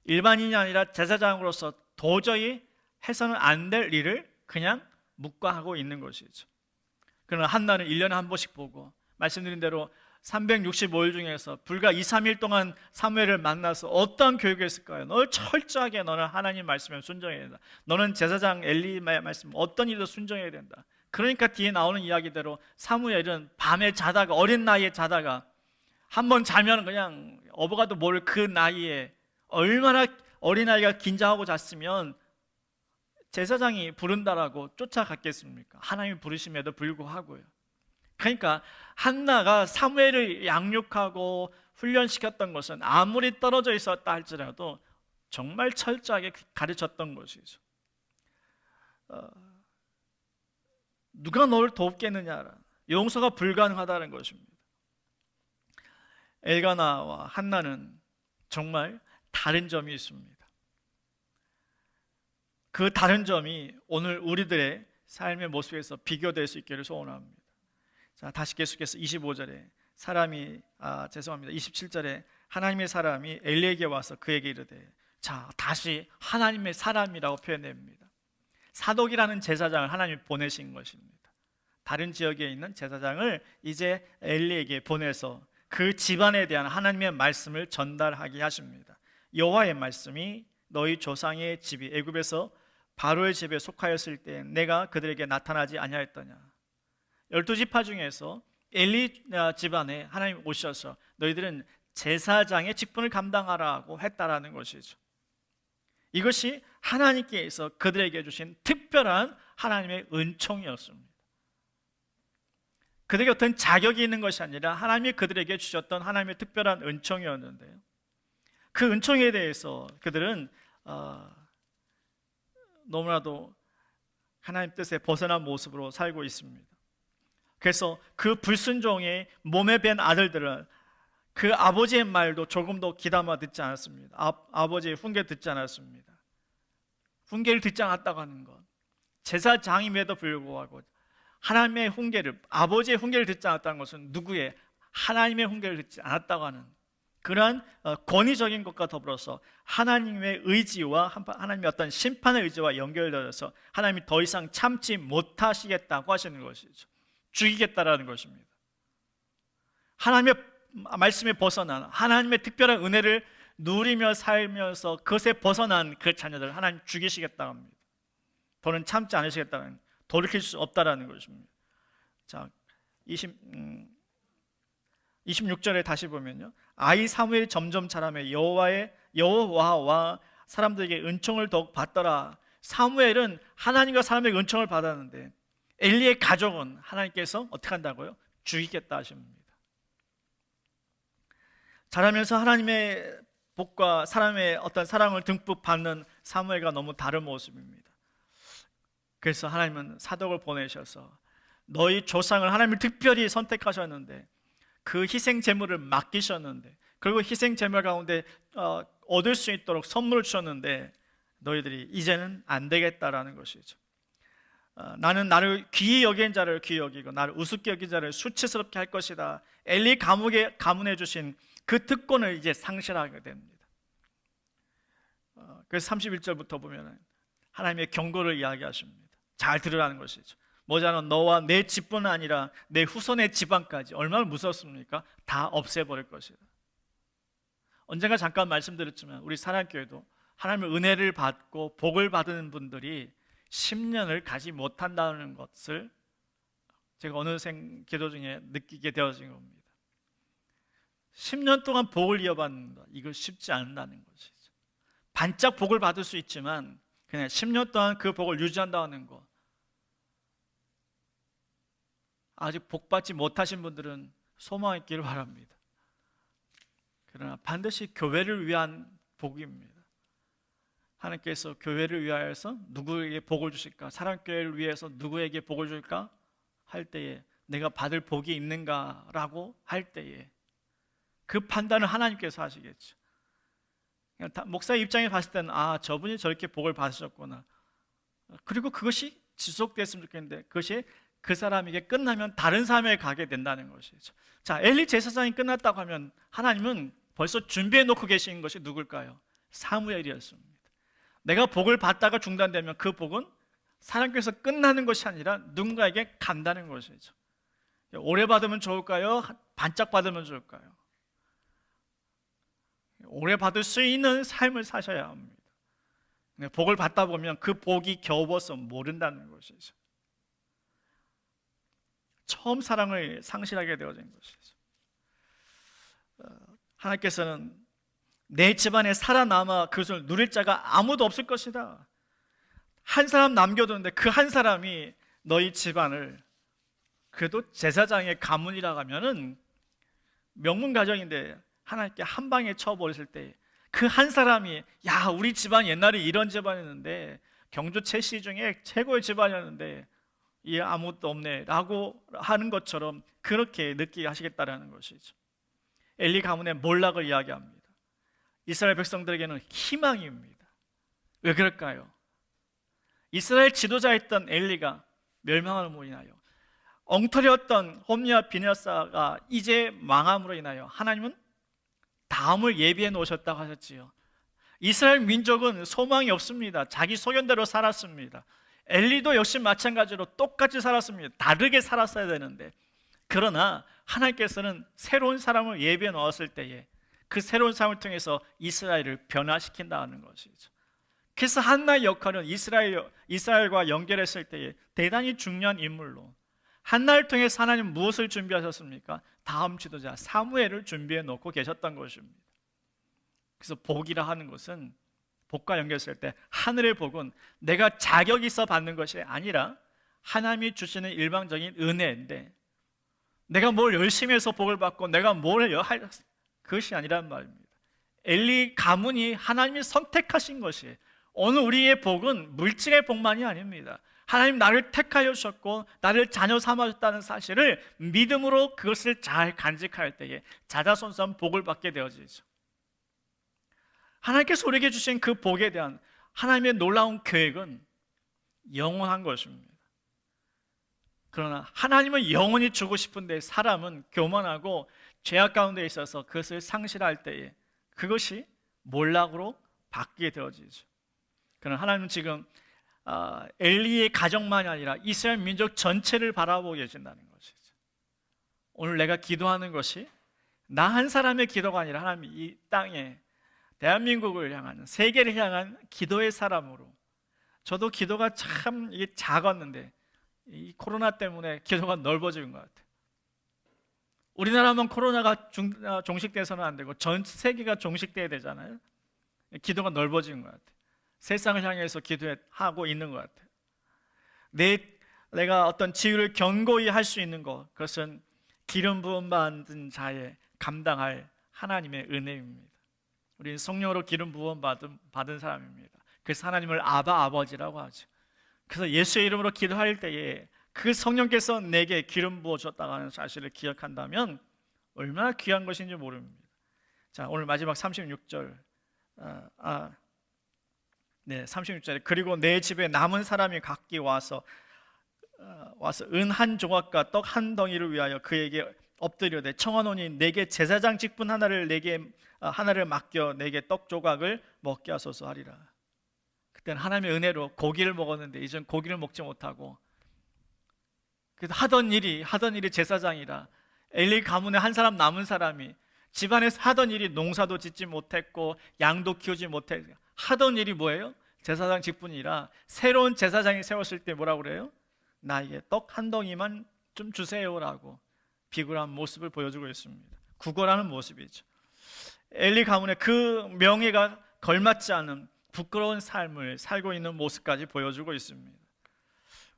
일반인이 아니라 제사장으로서 도저히 해서는 안 될 일을 그냥 묵과하고 있는 것이죠. 그러나 한나는 1년에 한 번씩 보고, 말씀드린 대로 365일 중에서 불과 2, 3일 동안 사무엘을 만나서 어떤 교육을 했을까요? 너는 철저하게 너는 하나님 말씀에 순종해야 된다. 너는 제사장 엘리의 말씀 어떤 일도 순종해야 된다. 그러니까 뒤에 나오는 이야기대로 사무엘은 밤에 자다가, 어린 나이에 자다가 한 번 자면 그냥 어버가도 모를 그 나이에 얼마나 어린아이가 긴장하고 잤으면 제사장이 부른다라고 쫓아갔겠습니까? 하나님이 부르심에도 불구하고요. 그러니까 한나가 사무엘을 양육하고 훈련시켰던 것은 아무리 떨어져 있었다 할지라도 정말 철저하게 가르쳤던 것이죠. 누가 너를 돕겠느냐, 용서가 불가능하다는 것입니다. 엘가나와 한나는 정말 다른 점이 있습니다. 그 다른 점이 오늘 우리들의 삶의 모습에서 비교될 수 있기를 소원합니다. 자, 다시 계속해서 25절에 27절에 하나님의 사람이 엘리에게 와서 그에게 이르되, 자, 다시 하나님의 사람이라고 표현됩니다. 사독이라는 제사장을 하나님이 보내신 것입니다. 다른 지역에 있는 제사장을 이제 엘리에게 보내서 그 집안에 대한 하나님의 말씀을 전달하게 하십니다. 여호와의 말씀이 너희 조상의 집이 애굽에서 바로의 집에 속하였을 때 내가 그들에게 나타나지 아니하였더냐. 12지파 중에서 엘리 집안에 하나님 오셔서 너희들은 제사장의 직분을 감당하라고 했다라는 것이죠. 이것이 하나님께서 그들에게 주신 특별한 하나님의 은총이었습니다. 그들에게 어떤 자격이 있는 것이 아니라 하나님이 그들에게 주셨던 하나님의 특별한 은총이었는데요, 그 은총에 대해서 그들은 너무나도 하나님 뜻에 벗어난 모습으로 살고 있습니다. 그래서 그 불순종의 몸에 밴 아들들은 그 아버지의 말도 조금도 귀담아 듣지 않았습니다. 아버지의 훈계 듣지 않았습니다. 훈계를 듣지 않았다고 하는 것, 제사장임에도 불구하고 하나님의 훈계를, 아버지의 훈계를 듣지 않았다는 것은 누구의? 하나님의 훈계를 듣지 않았다고 하는 그러한 권위적인 것과 더불어서 하나님의 의지와 하나님의 어떤 심판의 의지와 연결되어서 하나님이 더 이상 참지 못하시겠다고 하시는 것이죠. 죽이겠다라는 것입니다. 하나님의 말씀에 벗어난 하나님의 특별한 은혜를 누리며 살면서 그것에 벗어난 그 자녀들을 하나님 죽이시겠다고 합니다. 더는 참지 않으시겠다는, 돌이킬 수 없다라는 것입니다. 자, 26절에 다시 보면요, 아이 사무엘이 점점 자라며 여호와와 사람들에게 은총을 더욱 받더라. 사무엘은 하나님과 사람에게 은총을 받았는데 엘리의 가족은 하나님께서 어떻게 한다고요? 죽이겠다 하십니다. 자라면서 하나님의 복과 사람의 어떤 사랑을 듬뿍 받는 사무엘과 너무 다른 모습입니다. 그래서 하나님은 사독을 보내셔서 너희 조상을 하나님을 특별히 선택하셨는데 그 희생 제물을 맡기셨는데, 그리고 희생 제물 가운데 얻을 수 있도록 선물을 주셨는데 너희들이 이제는 안 되겠다라는 것이죠. 나는 나를 귀히 여긴 자를 귀히 여기고 나를 우습게 여긴 자를 수치스럽게 할 것이다. 엘리 감옥에 가문해 주신 그 특권을 이제 상실하게 됩니다. 그래서 31절부터 보면 하나님의 경고를 이야기하십니다. 잘 들으라는 것이죠. 모자는 너와 내 집뿐 아니라 내 후손의 집안까지, 얼마나 무섭습니까? 다 없애버릴 것이다. 언젠가 잠깐 말씀드렸지만 우리 사랑교회도 하나님의 은혜를 받고 복을 받은 분들이 10년을 가지 못한다는 것을 제가 어느 기도 중에 느끼게 되어진 겁니다. 10년 동안 복을 이어받는다, 이거 쉽지 않다는 것이죠. 반짝 복을 받을 수 있지만 그냥 10년 동안 그 복을 유지한다는 것, 아직 복받지 못하신 분들은 소망 있기를 바랍니다. 그러나 반드시 교회를 위한 복입니다. 하나님께서 교회를 위하여서 누구에게 복을 주실까? 사랑교회를 위해서 누구에게 복을 줄까? 할 때에 내가 받을 복이 있는가라고 할 때에 그 판단을 하나님께서 하시겠죠. 목사의 입장에 봤을 때는 저분이 저렇게 복을 받으셨구나. 그리고 그것이 지속됐으면 좋겠는데 그것이 그 사람에게 끝나면 다른 사람에게 가게 된다는 것이죠. 자, 엘리 제사장이 끝났다고 하면 하나님은 벌써 준비해 놓고 계신 것이 누굴까요? 사무엘이었습니다. 내가 복을 받다가 중단되면 그 복은 사람께서 끝나는 것이 아니라 누군가에게 간다는 것이죠. 오래 받으면 좋을까요? 반짝 받으면 좋을까요? 오래 받을 수 있는 삶을 사셔야 합니다. 복을 받다 보면 그 복이 겨워서 모른다는 것이죠. 처음 사랑을 상실하게 되어진 것이죠. 하나님께서는 내 집안에 살아남아 그것을 누릴 자가 아무도 없을 것이다. 한 사람 남겨두는데 그 한 사람이 너희 집안을, 그래도 제사장의 가문이라고 하면은 명문 가정인데 하나님께 한 방에 쳐버렸을 때 그 한 사람이, 야, 우리 집안 옛날에 이런 집안이었는데 경주 최씨 중에 최고의 집안이었는데 이 아무것도 없네 라고 하는 것처럼 그렇게 느끼게 하시겠다라는 것이죠. 엘리 가문의 몰락을 이야기합니다. 이스라엘 백성들에게는 희망입니다. 왜 그럴까요? 이스라엘 지도자였던 엘리가 멸망함으로 인하여, 엉터리였던 홈리와 비느하스가 이제 망함으로 인하여 하나님은 다음을 예비해 놓으셨다고 하셨지요. 이스라엘 민족은 소망이 없습니다. 자기 소견대로 살았습니다. 엘리도 역시 마찬가지로 똑같이 살았습니다. 다르게 살았어야 되는데, 그러나 하나님께서는 새로운 사람을 예비해 놓았을 때에 그 새로운 사람을 통해서 이스라엘을 변화시킨다는 것이죠. 그래서 한나의 역할은 이스라엘과 연결했을 때에 대단히 중요한 인물로, 한나를 통해서 하나님 무엇을 준비하셨습니까? 다음 지도자 사무엘을 준비해 놓고 계셨던 것입니다. 그래서 복이라 하는 것은, 복과 연결했을 때 하늘의 복은 내가 자격이 있어 받는 것이 아니라 하나님이 주시는 일방적인 은혜인데, 내가 뭘 열심히 해서 복을 받고 내가 뭘 할, 그것이 아니란 말입니다. 엘리 가문이 하나님이 선택하신 것이, 오늘 우리의 복은 물질의 복만이 아닙니다. 하나님 나를 택하여 주셨고 나를 자녀 삼아줬다는 사실을 믿음으로 그것을 잘 간직할 때에 자자손손 복을 받게 되어지죠. 하나님께서 우리에게 주신 그 복에 대한 하나님의 놀라운 계획은 영원한 것입니다. 그러나 하나님은 영원히 주고 싶은데 사람은 교만하고 죄악 가운데 있어서 그것을 상실할 때에 그것이 몰락으로 바뀌게 되어지죠. 그러나 하나님은 지금 엘리의 가정만이 아니라 이스라엘 민족 전체를 바라보고 계신다는 것이죠. 오늘 내가 기도하는 것이 나 한 사람의 기도가 아니라 하나님 이 땅에 대한민국을 향한, 세계를 향한 기도의 사람으로, 저도 기도가 참 이게 작았는데 이 코로나 때문에 기도가 넓어진 것 같아요. 우리나라만 코로나가 종식돼서는 안 되고 전 세계가 종식돼야 되잖아요. 기도가 넓어진 것 같아요. 세상을 향해서 기도하고 있는 것 같아요. 내가 어떤 지위를 견고히 할 수 있는 것, 그것은 기름 부음 받은 자의 감당할 하나님의 은혜입니다. 우리는 성령으로 기름 부음 받은 사람입니다. 그래서 하나님을 아버지라고 하죠. 그래서 예수의 이름으로 기도할 때에 그 성령께서 내게 기름 부어 줬다고 하는 사실을 기억한다면 얼마나 귀한 것인지 모릅니다. 자, 오늘 마지막 36절 36절에 그리고 내 집에 남은 사람이 각기 와서 은 한 조각과 떡 한 덩이를 위하여 그에게 엎드려되 청하노니 내게 제사장 직분 하나를 맡겨 내게 떡 조각을 먹게 하소서 하리라. 그때는 하나님의 은혜로 고기를 먹었는데 이젠 고기를 먹지 못하고, 그래서 하던 일이 제사장이라 엘리 가문에 한 사람 남은 사람이 집안에서 하던 일이 농사도 짓지 못했고 양도 키우지 못했고 하던 일이 뭐예요? 제사장 직분이라 새로운 제사장이 세웠을 때 뭐라고 그래요? 나에게 떡 한 덩이만 좀 주세요라고 비굴한 모습을 보여주고 있습니다. 구걸하는 모습이죠. 엘리 가문의 그 명예가 걸맞지 않은 부끄러운 삶을 살고 있는 모습까지 보여주고 있습니다.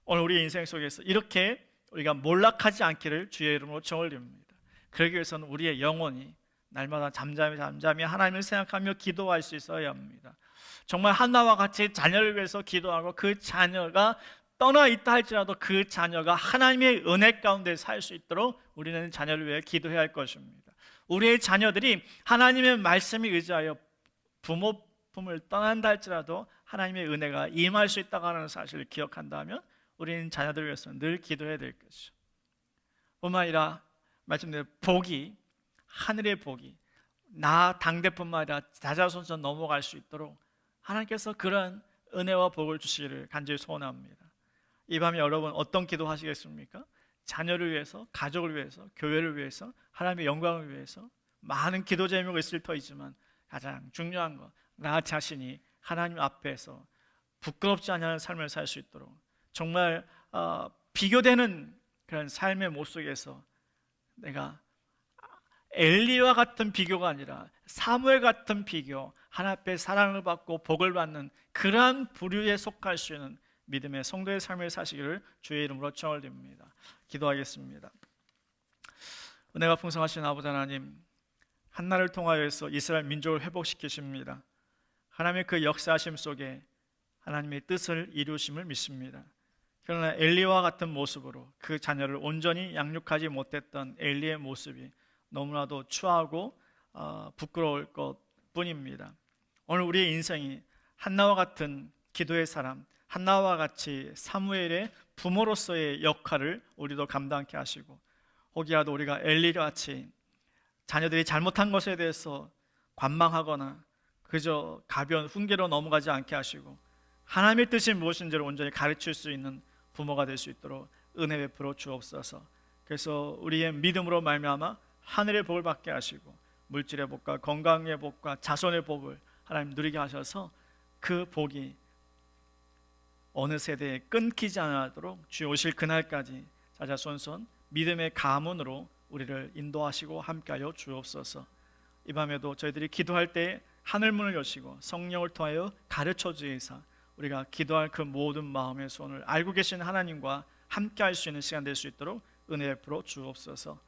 오늘 우리 인생 속에서 이렇게 우리가 몰락하지 않기를 주의 이름으로 청올립니다. 그러기 위해서는 우리의 영혼이 날마다 잠잠히 하나님을 생각하며 기도할 수 있어야 합니다. 정말 한나와 같이 자녀를 위해서 기도하고 그 자녀가 떠나 있다 할지라도 그 자녀가 하나님의 은혜 가운데 살 수 있도록 우리는 자녀를 위해 기도해야 할 것입니다. 우리의 자녀들이 하나님의 말씀에 의지하여 부모 품을 떠난다 할지라도 하나님의 은혜가 임할 수 있다고 하는 사실을 기억한다면 우리는 자녀들을 위해서 늘 기도해야 될 것이죠. 뿐만 아니라 말씀대로 복이, 하늘의 복이 나 당대뿐만 아니라 자자손손 넘어갈 수 있도록 하나님께서 그런 은혜와 복을 주시기를 간절히 소원합니다. 이 밤에 여러분 어떤 기도 하시겠습니까? 자녀를 위해서, 가족을 위해서, 교회를 위해서, 하나님의 영광을 위해서 많은 기도 제목이 있을 터이지만 가장 중요한 것, 나 자신이 하나님 앞에서 부끄럽지 않은 삶을 살 수 있도록 정말 비교되는 그런 삶의 모습 속에서 내가 엘리와 같은 비교가 아니라 사무엘 같은 비교, 하나님 앞에 사랑을 받고 복을 받는 그러한 부류에 속할 수 있는 믿음의 성도의 삶을 사시기를 주의 이름으로 청원드립니다. 기도하겠습니다. 은혜가 풍성하신 아버지 하나님, 한나를 통하여서 이스라엘 민족을 회복시키십니다. 하나님의 그 역사하심 속에 하나님의 뜻을 이루심을 믿습니다. 그러나 엘리와 같은 모습으로 그 자녀를 온전히 양육하지 못했던 엘리의 모습이 너무나도 추하고 부끄러울 것뿐입니다. 오늘 우리의 인생이 한나와 같은 기도의 사람, 한나와 같이 사무엘의 부모로서의 역할을 우리도 감당케 하시고, 혹이라도 우리가 엘리와 같이 자녀들이 잘못한 것에 대해서 관망하거나 그저 가벼운 훈계로 넘어가지 않게 하시고 하나님의 뜻이 무엇인지를 온전히 가르칠 수 있는 부모가 될 수 있도록 은혜 베풀어 주옵소서. 그래서 우리의 믿음으로 말미암아 하늘의 복을 받게 하시고 물질의 복과 건강의 복과 자손의 복을 하나님 누리게 하셔서 그 복이 어느 세대에 끊기지 않도록 주 오실 그날까지 자자손손 믿음의 가문으로 우리를 인도하시고 함께하여 주옵소서. 이 밤에도 저희들이 기도할 때 하늘문을 여시고 성령을 통하여 가르쳐 주시사 우리가 기도할 그 모든 마음의 소원을 알고 계신 하나님과 함께할 수 있는 시간 될 수 있도록 은혜 베풀어 주옵소서.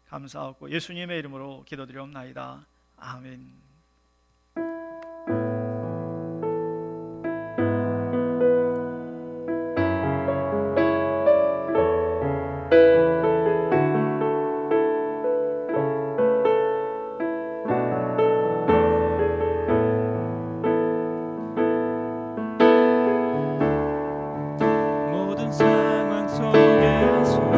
감사하고 예수님의 이름으로 기도드리옵나이다. 아멘. 모든 상황 속에서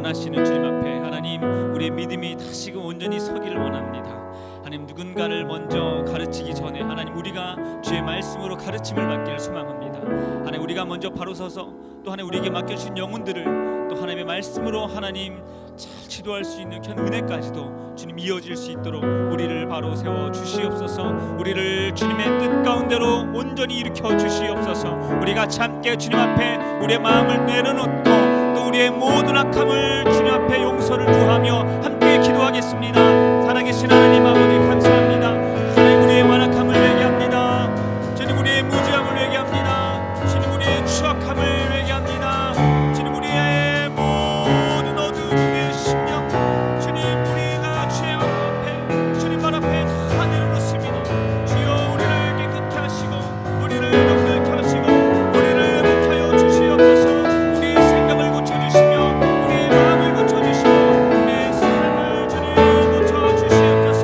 원하시는 주님 앞에 하나님 우리의 믿음이 다시금 온전히 서기를 원합니다. 하나님 누군가를 먼저 가르치기 전에 하나님 우리가 주의 말씀으로 가르침을 받기를 소망합니다. 하나님 우리가 먼저 바로 서서 또 하나님 우리에게 맡겨주신 영혼들을 또 하나님의 말씀으로 하나님 잘 지도할 수 있는 그 은혜까지도 주님 이어질 수 있도록 우리를 바로 세워 주시옵소서. 우리를 주님의 뜻 가운데로 온전히 일으켜 주시옵소서. 우리 같이 함께 주님 앞에 우리의 마음을 내려놓고 또 우리의 모든 악함을 주님 앞에 용서를 구하며 함께 기도하겠습니다. 살아계신 하나님 아버지 감사합니다. 하나님 우리의 완악함을 회개합니다. 주님 우리의 무지함을 회개합니다. 주님 우리의 추악함을 회개합니다. 주님 우리의 모든 어두움의 심령 주님 우리가 주의 앞에 주님 발 앞에 다 내려놓습니다. 주여 우리를 깨끗게 하시고 우리를 정결케 하시고 우리를 회복하여 주시옵소서. 우리의 생각을 고쳐주시며 우리의 마음을 고쳐주시고 우리의 삶을 주님 고쳐주시옵소서.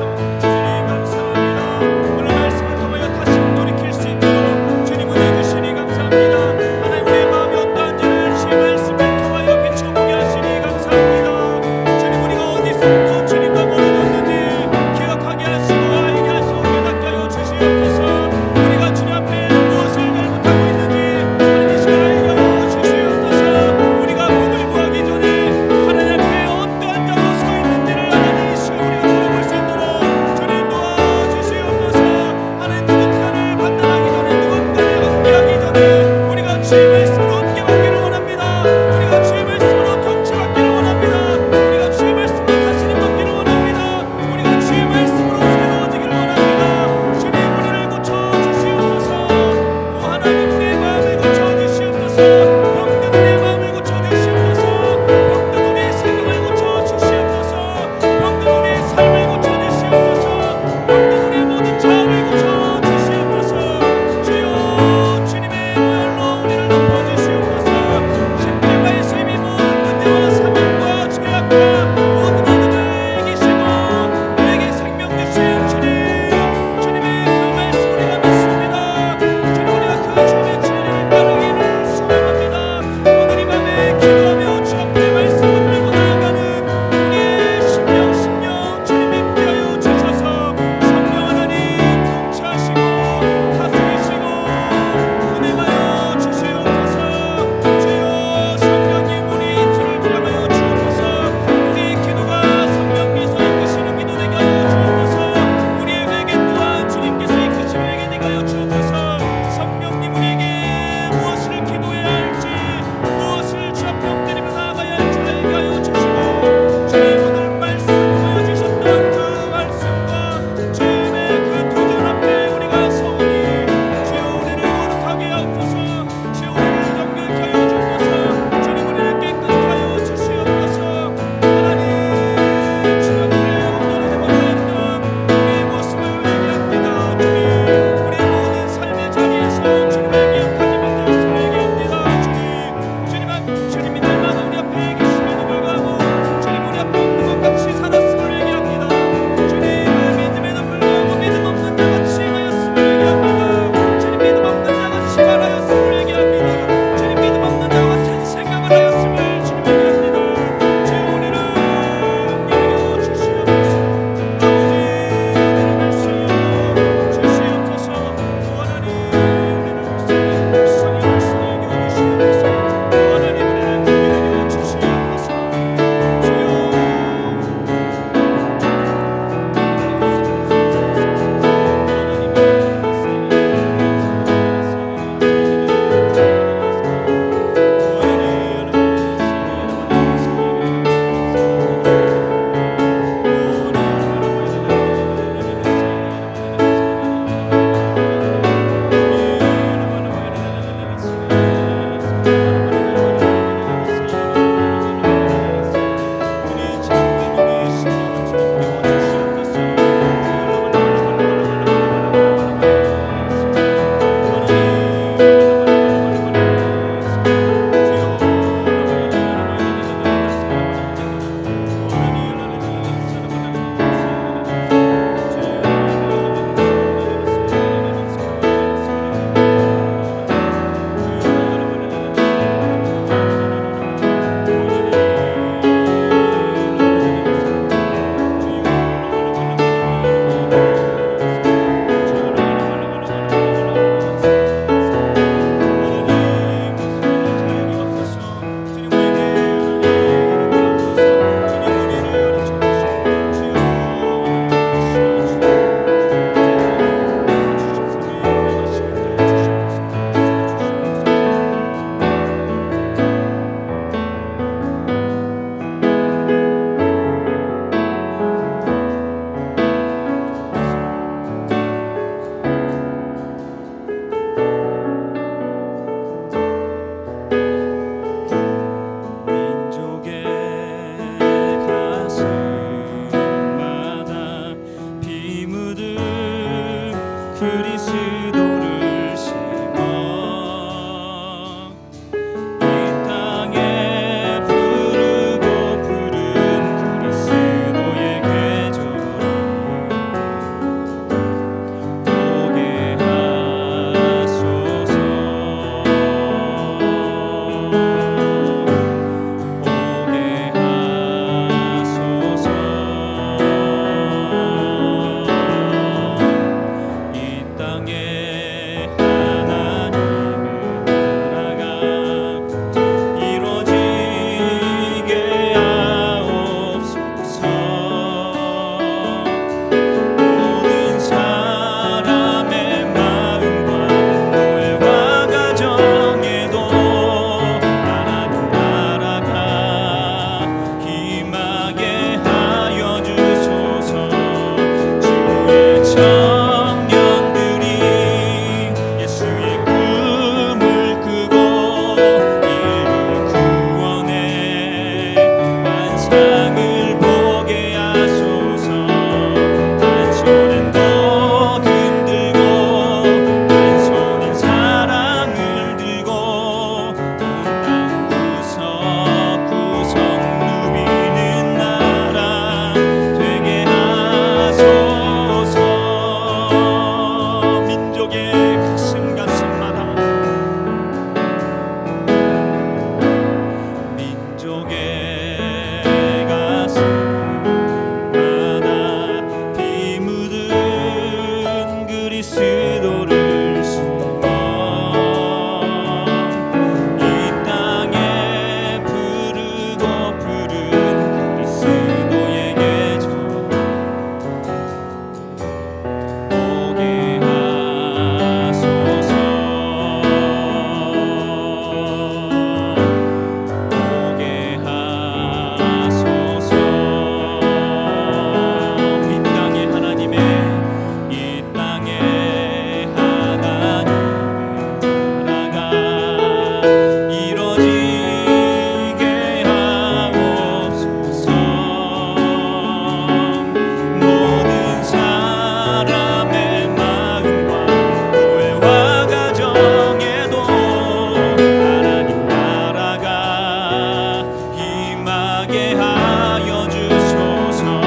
가게 하여 주소서.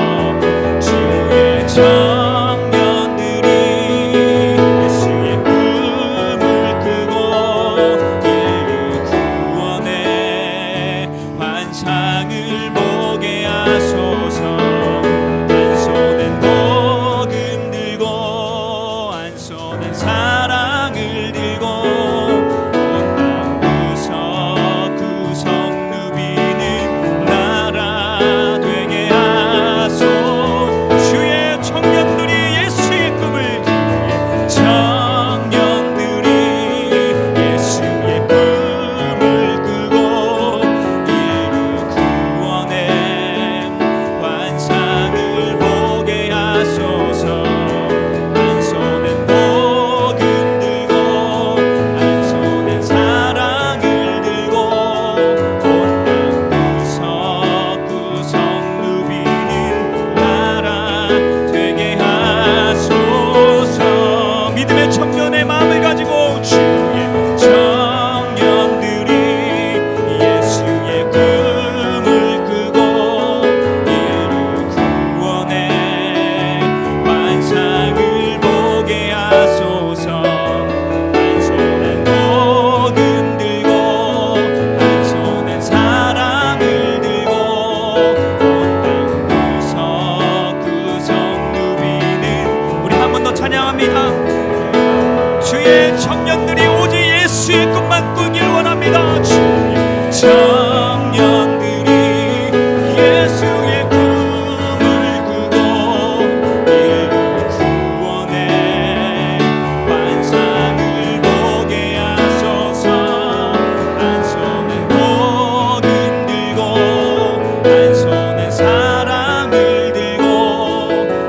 주의 청년들이 예수의 꿈을 끄고 인류 구원의 환상을 보게 하소서. 한 손엔 복음 들고 한 손엔 사랑을 들고 온 땅 구석구석 누비는 나라 되게 하소. 주의 청년들이 예수의 꿈을 청년들이 예수의 꿈을 끄고 인류 구원의 환상을 보게 하소서. 한 손엔 복음 들고 한 손엔 사랑을 들고 온 땅 구석구석 누비는 나라 되게 하소서. 믿음의 청년의 마음을 가지고 주의 청년들이 예수의 꿈을 끄고 인류 구원의 환상을 보게 하소서. 한 손엔 복음 들고 한 손엔 사랑을 들고 온 땅 구석구석 누비는 우리 한 번 더 찬양합니다. 주의 청년들이 오직 예수의 꿈만 꾸길 원합니다. 주의 청년들이 예수의 꿈을 꾸고 인류 구원의 환상을 보게 하소서. 한 손엔 복음 들고 한 손엔 사랑을 들고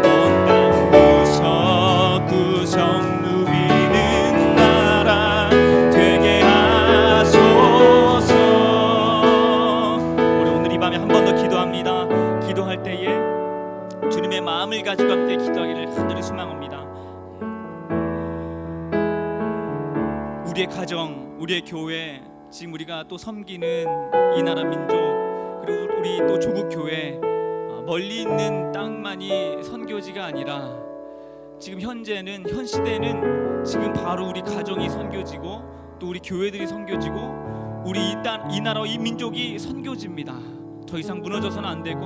온 땅 구석구석 누비는 나라 되게 하소서. 우리 오늘 이 밤에 한 번 더 기도합니다. 기도할 때에 주님의 마음을 가지고 함께 기도하기를 간절히 소망합니다. 우리의 가정, 우리의 교회, 지금 우리가 또 섬기는 이 나라 민족, 그리고 우리 또 조국 교회, 멀리 있는 땅만이 선교지가 아니라 지금 현재는 현 시대는 지금 바로 우리 가정이 선교지고 또 우리 교회들이 선교지고 우리 이 나라 이 민족이 선교지입니다. 더 이상 무너져서는 안 되고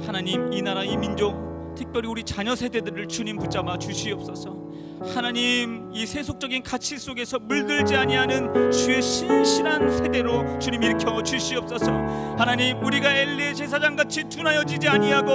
하나님 이 나라 이 민족 특별히 우리 자녀 세대들을 주님 붙잡아 주시옵소서. 하나님 이 세속적인 가치 속에서 물들지 아니하는 주의 신실한 세대로 주님 일으켜 주시옵소서. 하나님 우리가 엘리의 제사장같이 둔하여지지 아니하고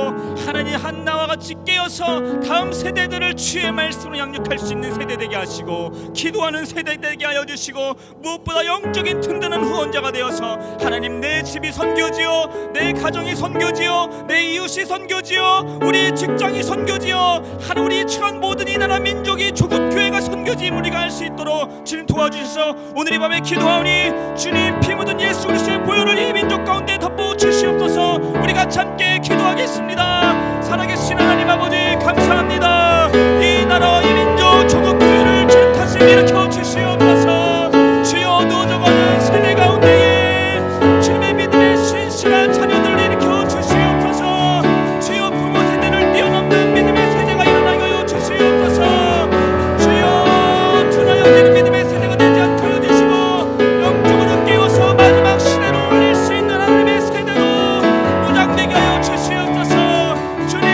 하나님 한나와 같이 깨어서 다음 세대들을 주의 말씀으로 양육할 수 있는 세대 되게 하시고 기도하는 세대 되게 하여 주시고 무엇보다 영적인 든든한 후원자가 되어서 하나님 내 집이 선교지요 내 가정이 선교지요 내 이웃이 선교지요 우리 직장이 선교지요 하나님 우리 처한 모든 이 나라 민족이 조국 교회가 선교지임 우리가 알 수 있도록 주님 도와주셔서 오늘 이 밤에 기도하오니 주님 피 묻은 예수 그리스도의 보혈을 이 민족 가운데 덮어 주시옵소서. 우리 같이 함께 기도하겠습니다. 살아계신 하나님 아버지 감사합니다. 이 나라와 이 민족 조국 교회를 주님 다시 일으켜 주시옵소서. 주여 어두워져가는 세대 가운데에 주님의 믿음의 신실한 자녀들을 일으켜 주시옵소서. 주여 부모 세대를 뛰어넘는 믿음의 세대가 일어나게 하여 주시옵소서. 믿음의 세대가 되지 않게 해주시고 영적으로 깨워서 마지막 시대로 올릴 수 있는 하나님의 세대로 무장되게 하여 주시옵소서. 주님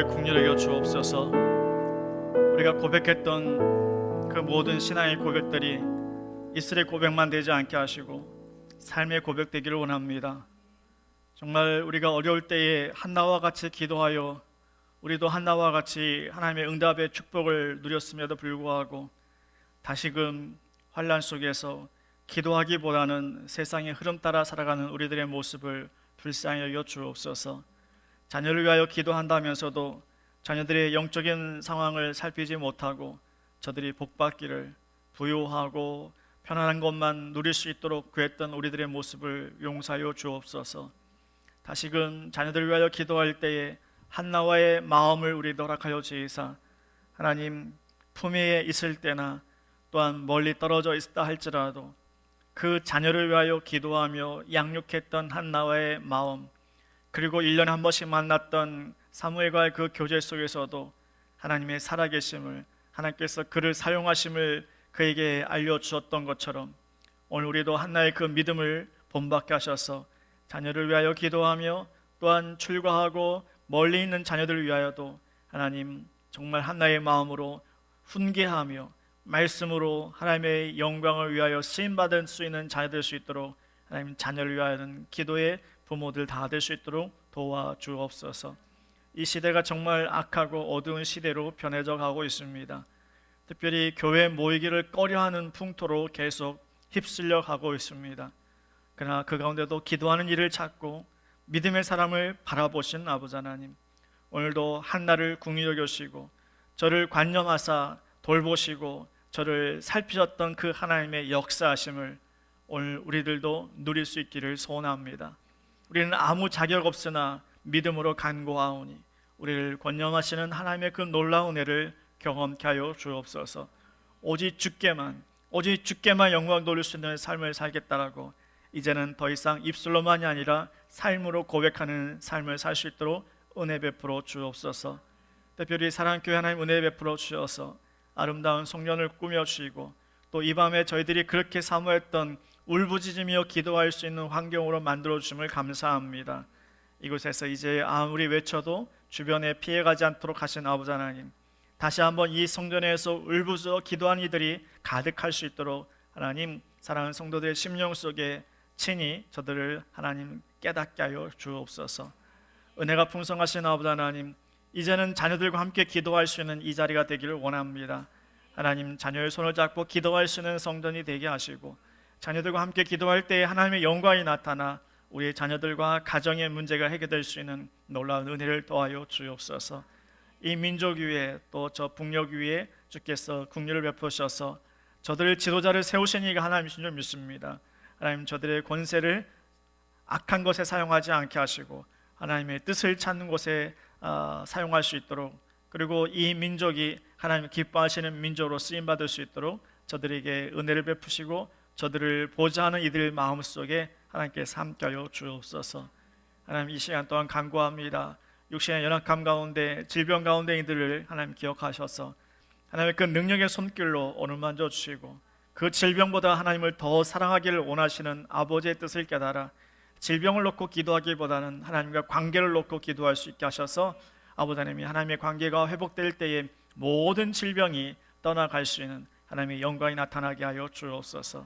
긍휼히 여겨 주옵소서. 우리가 고백했던 그 모든 신앙의 고백들이 이슬의 고백만 되지 않게 하시고 삶의 고백 되기를 원합니다. 정말 우리가 어려울 때에 한나와 같이 기도하여 우리도 한나와 같이 하나님의 응답의 축복을 누렸음에도 불구하고 다시금 환난 속에서 기도하기보다는 세상의 흐름 따라 살아가는 우리들의 모습을 불쌍히 여겨 주옵소서. 자녀를 위하여 기도한다면서도 자녀들의 영적인 상황을 살피지 못하고 저들이 복받기를, 부유하고 편안한 것만 누릴 수 있도록 구했던 우리들의 모습을 용서하여 주옵소서. 다시금 자녀들을 위하여 기도할 때에 한나와의 마음을 우리도 허락하여 주이사 하나님 품에 있을 때나 또한 멀리 떨어져 있다 할지라도 그 자녀를 위하여 기도하며 양육했던 한나와의 마음, 그리고 1년에 한 번씩 만났던 사무엘과의 그 교제 속에서도 하나님의 살아계심을, 하나님께서 그를 사용하심을 그에게 알려주셨던 것처럼 오늘 우리도 한나의 그 믿음을 본받게 하셔서 자녀를 위하여 기도하며 또한 출가하고 멀리 있는 자녀들을 위하여도 하나님 정말 한나의 마음으로 훈계하며 말씀으로 하나님의 영광을 위하여 쓰임받을 수 있는 자녀 될 수 있도록 하나님 자녀를 위하여는 기도의 부모들 다 될 수 있도록 도와주옵소서. 이 시대가 정말 악하고 어두운 시대로 변해져 가고 있습니다. 특별히 교회 모이기를 꺼려하는 풍토로 계속 휩쓸려 가고 있습니다. 그러나 그 가운데도 기도하는 일을 찾고 믿음의 사람을 바라보신 아버지 하나님, 오늘도 한나를 긍휼히 여기시고 저를 관념하사 돌보시고 저를 살피셨던 그 하나님의 역사하심을 오늘 우리들도 누릴 수 있기를 소원합니다. 우리는 아무 자격 없으나 믿음으로 간구하오니 우리를 권념하시는 하나님의 그 놀라운 은혜를 경험케 하여 주옵소서. 오직 주께만 영광 돌릴 수 있는 삶을 살겠다라고 이제는 더 이상 입술로만이 아니라 삶으로 고백하는 삶을 살 수 있도록 은혜 베풀어 주옵소서. 특별히 사랑교회 하나님 은혜 베풀어 주셔서 아름다운 송년을 꾸며주시고 또 이 밤에 저희들이 그렇게 사모했던 울부짖으며 기도할 수 있는 환경으로 만들어주심을 감사합니다. 이곳에서 이제 아무리 외쳐도 주변에 피해가지 않도록 하신 아버지 하나님, 다시 한번 이 성전에서 울부짖어 기도한 이들이 가득할 수 있도록 하나님 사랑하는 성도들의 심령 속에 친히 저들을 하나님 깨닫게 하여 주옵소서. 은혜가 풍성하신 아버지 하나님, 이제는 자녀들과 함께 기도할 수 있는 이 자리가 되기를 원합니다. 하나님 자녀의 손을 잡고 기도할 수 있는 성전이 되게 하시고 자녀들과 함께 기도할 때에 하나님의 영광이 나타나 우리의 자녀들과 가정의 문제가 해결될 수 있는 놀라운 은혜를 더하여 주옵소서. 이 민족 위에 또 저 북녘 위에 주께서 긍휼을 베푸셔서 저들의 지도자를 세우신 이가 하나님이신 줄 믿습니다. 하나님 저들의 권세를 악한 것에 사용하지 않게 하시고 하나님의 뜻을 찾는 곳에 사용할 수 있도록, 그리고 이 민족이 하나님 기뻐하시는 민족으로 쓰임받을 수 있도록 저들에게 은혜를 베푸시고 저들을 보자 하는 이들 마음속에 하나님께서 함께하여 주옵소서. 하나님 이 시간 동안 간구합니다. 육신의 연약함 가운데 질병 가운데 이들을 하나님 기억하셔서 하나님의 그 능력의 손길로 오늘 만져주시고 그 질병보다 하나님을 더 사랑하기를 원하시는 아버지의 뜻을 깨달아 질병을 놓고 기도하기보다는 하나님과 관계를 놓고 기도할 수 있게 하셔서 아버지 하나님이 하나님의 관계가 회복될 때에 모든 질병이 떠나갈 수 있는 하나님의 영광이 나타나게 하여 주옵소서.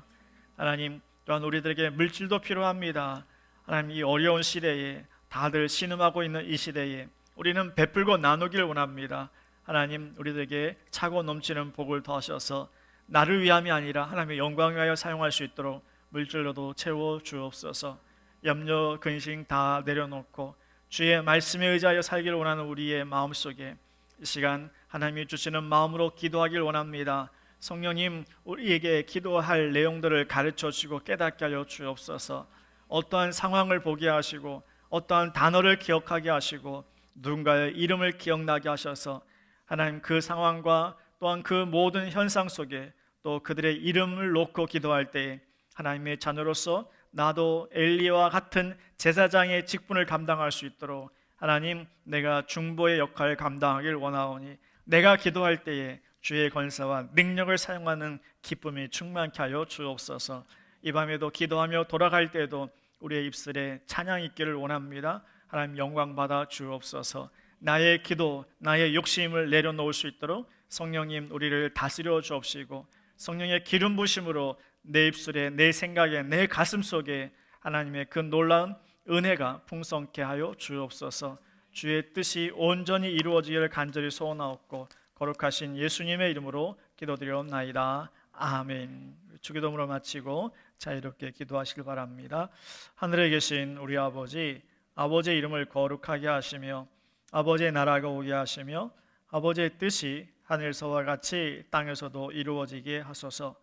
하나님 또한 우리들에게 물질도 필요합니다. 하나님 이 어려운 시대에 다들 신음하고 있는 이 시대에 우리는 베풀고 나누기를 원합니다. 하나님 우리들에게 차고 넘치는 복을 더하셔서 나를 위함이 아니라 하나님의 영광을 위하여 사용할 수 있도록 물질로도 채워 주옵소서. 염려 근심 다 내려놓고 주의 말씀에 의지하여 살기를 원하는 우리의 마음속에 이 시간 하나님이 주시는 마음으로 기도하길 원합니다. 성령님 우리에게 기도할 내용들을 가르쳐 주시고 깨닫게 하여 주옵소서. 어떠한 상황을 보게 하시고 어떠한 단어를 기억하게 하시고 누군가의 이름을 기억나게 하셔서 하나님 그 상황과 또한 그 모든 현상 속에 또 그들의 이름을 놓고 기도할 때 하나님의 자녀로서 나도 엘리와 같은 제사장의 직분을 감당할 수 있도록 하나님 내가 중보의 역할을 감당하길 원하오니 내가 기도할 때에 주의 권세와 능력을 사용하는 기쁨이 충만케 하여 주옵소서. 이 밤에도 기도하며 돌아갈 때에도 우리의 입술에 찬양이 있기를 원합니다. 하나님 영광 받아 주옵소서. 나의 기도, 나의 욕심을 내려놓을 수 있도록 성령님 우리를 다스려 주옵시고, 성령의 기름 부심으로 내 입술에, 내 생각에, 내 가슴 속에 하나님의 그 놀라운 은혜가 풍성케 하여 주옵소서. 주의 뜻이 온전히 이루어지기를 간절히 소원하옵고 거룩하신 예수님의 이름으로 기도드리옵나이다. 아멘. 주기도문을 마치고 자유롭게 기도하시길 바랍니다. 하늘에 계신 우리 아버지, 아버지의 이름을 거룩하게 하시며 아버지의 나라가 오게 하시며 아버지의 뜻이 하늘에서와 같이 땅에서도 이루어지게 하소서.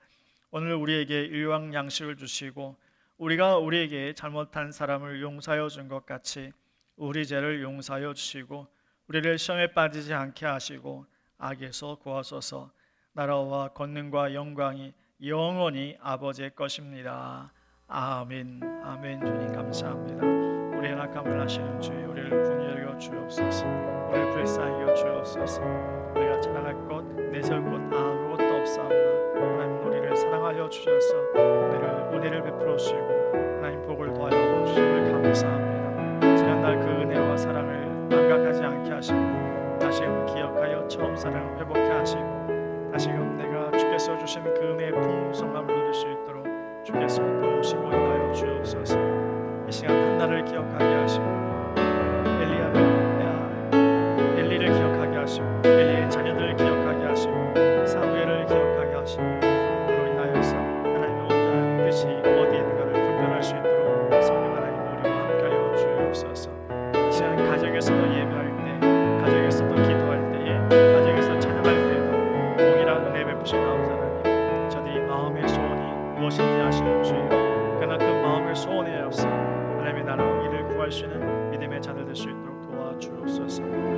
오늘 우리에게 일용 양식을 주시고 우리가 우리에게 잘못한 사람을 용서하여 준 것 같이 우리 죄를 용서하여 주시고 우리를 시험에 빠지지 않게 하시고 악에서 구하소서. 나라와 권능과 영광이 영원히 아버지의 것입니다. 아멘. 아멘. 주님 감사합니다. 우리의 낙함을 하시는 주여, 우리를 긍휼히 여겨 주옵소서. 우리를 불쌍히 여겨 주옵소서. 우리가 자랑할 것, 내세울 것 아무것도 없사오나 하나님 우리를 사랑하여 주셔서 은혜를 베풀어 주시고 하나님 복을 더하여 주심을 감사합니다. 지난날 그 은혜와 사랑을 망각하지 않게 하시고 다시금 기억하여 처음 사랑을 회복해 하시고 다시금 내가 주께서 주신 그 은혜의 풍성함을 누릴 수 있도록 주께서 도우시고 인하여 주옵소서. 이 시간 한나를 기억하게 하시고 엘리를 기억하게 하시고 엘리의 자녀들을 기억하게 하시고 사무엘을 기억하게 하시고 그로 인하여서 하나님의 온전한 뜻이 어디에 있는가를 분별할 수 있도록 성령 하나님 우리와 함께하여 주옵소서. 이 시간 가정에서도 예배할 때, 가정에서도 기도할 때에, 가정에서 찬양할 때에도 동일한 은혜 베푸신 아버지 하나님, 저들이 마음의 소원이 무엇인지 아시는 주여, 그러나 그 마음을 소원하여서 하나님의 나라 의를 구할 수 있는 믿음의 자들 될 수 있도록 도와주옵소서.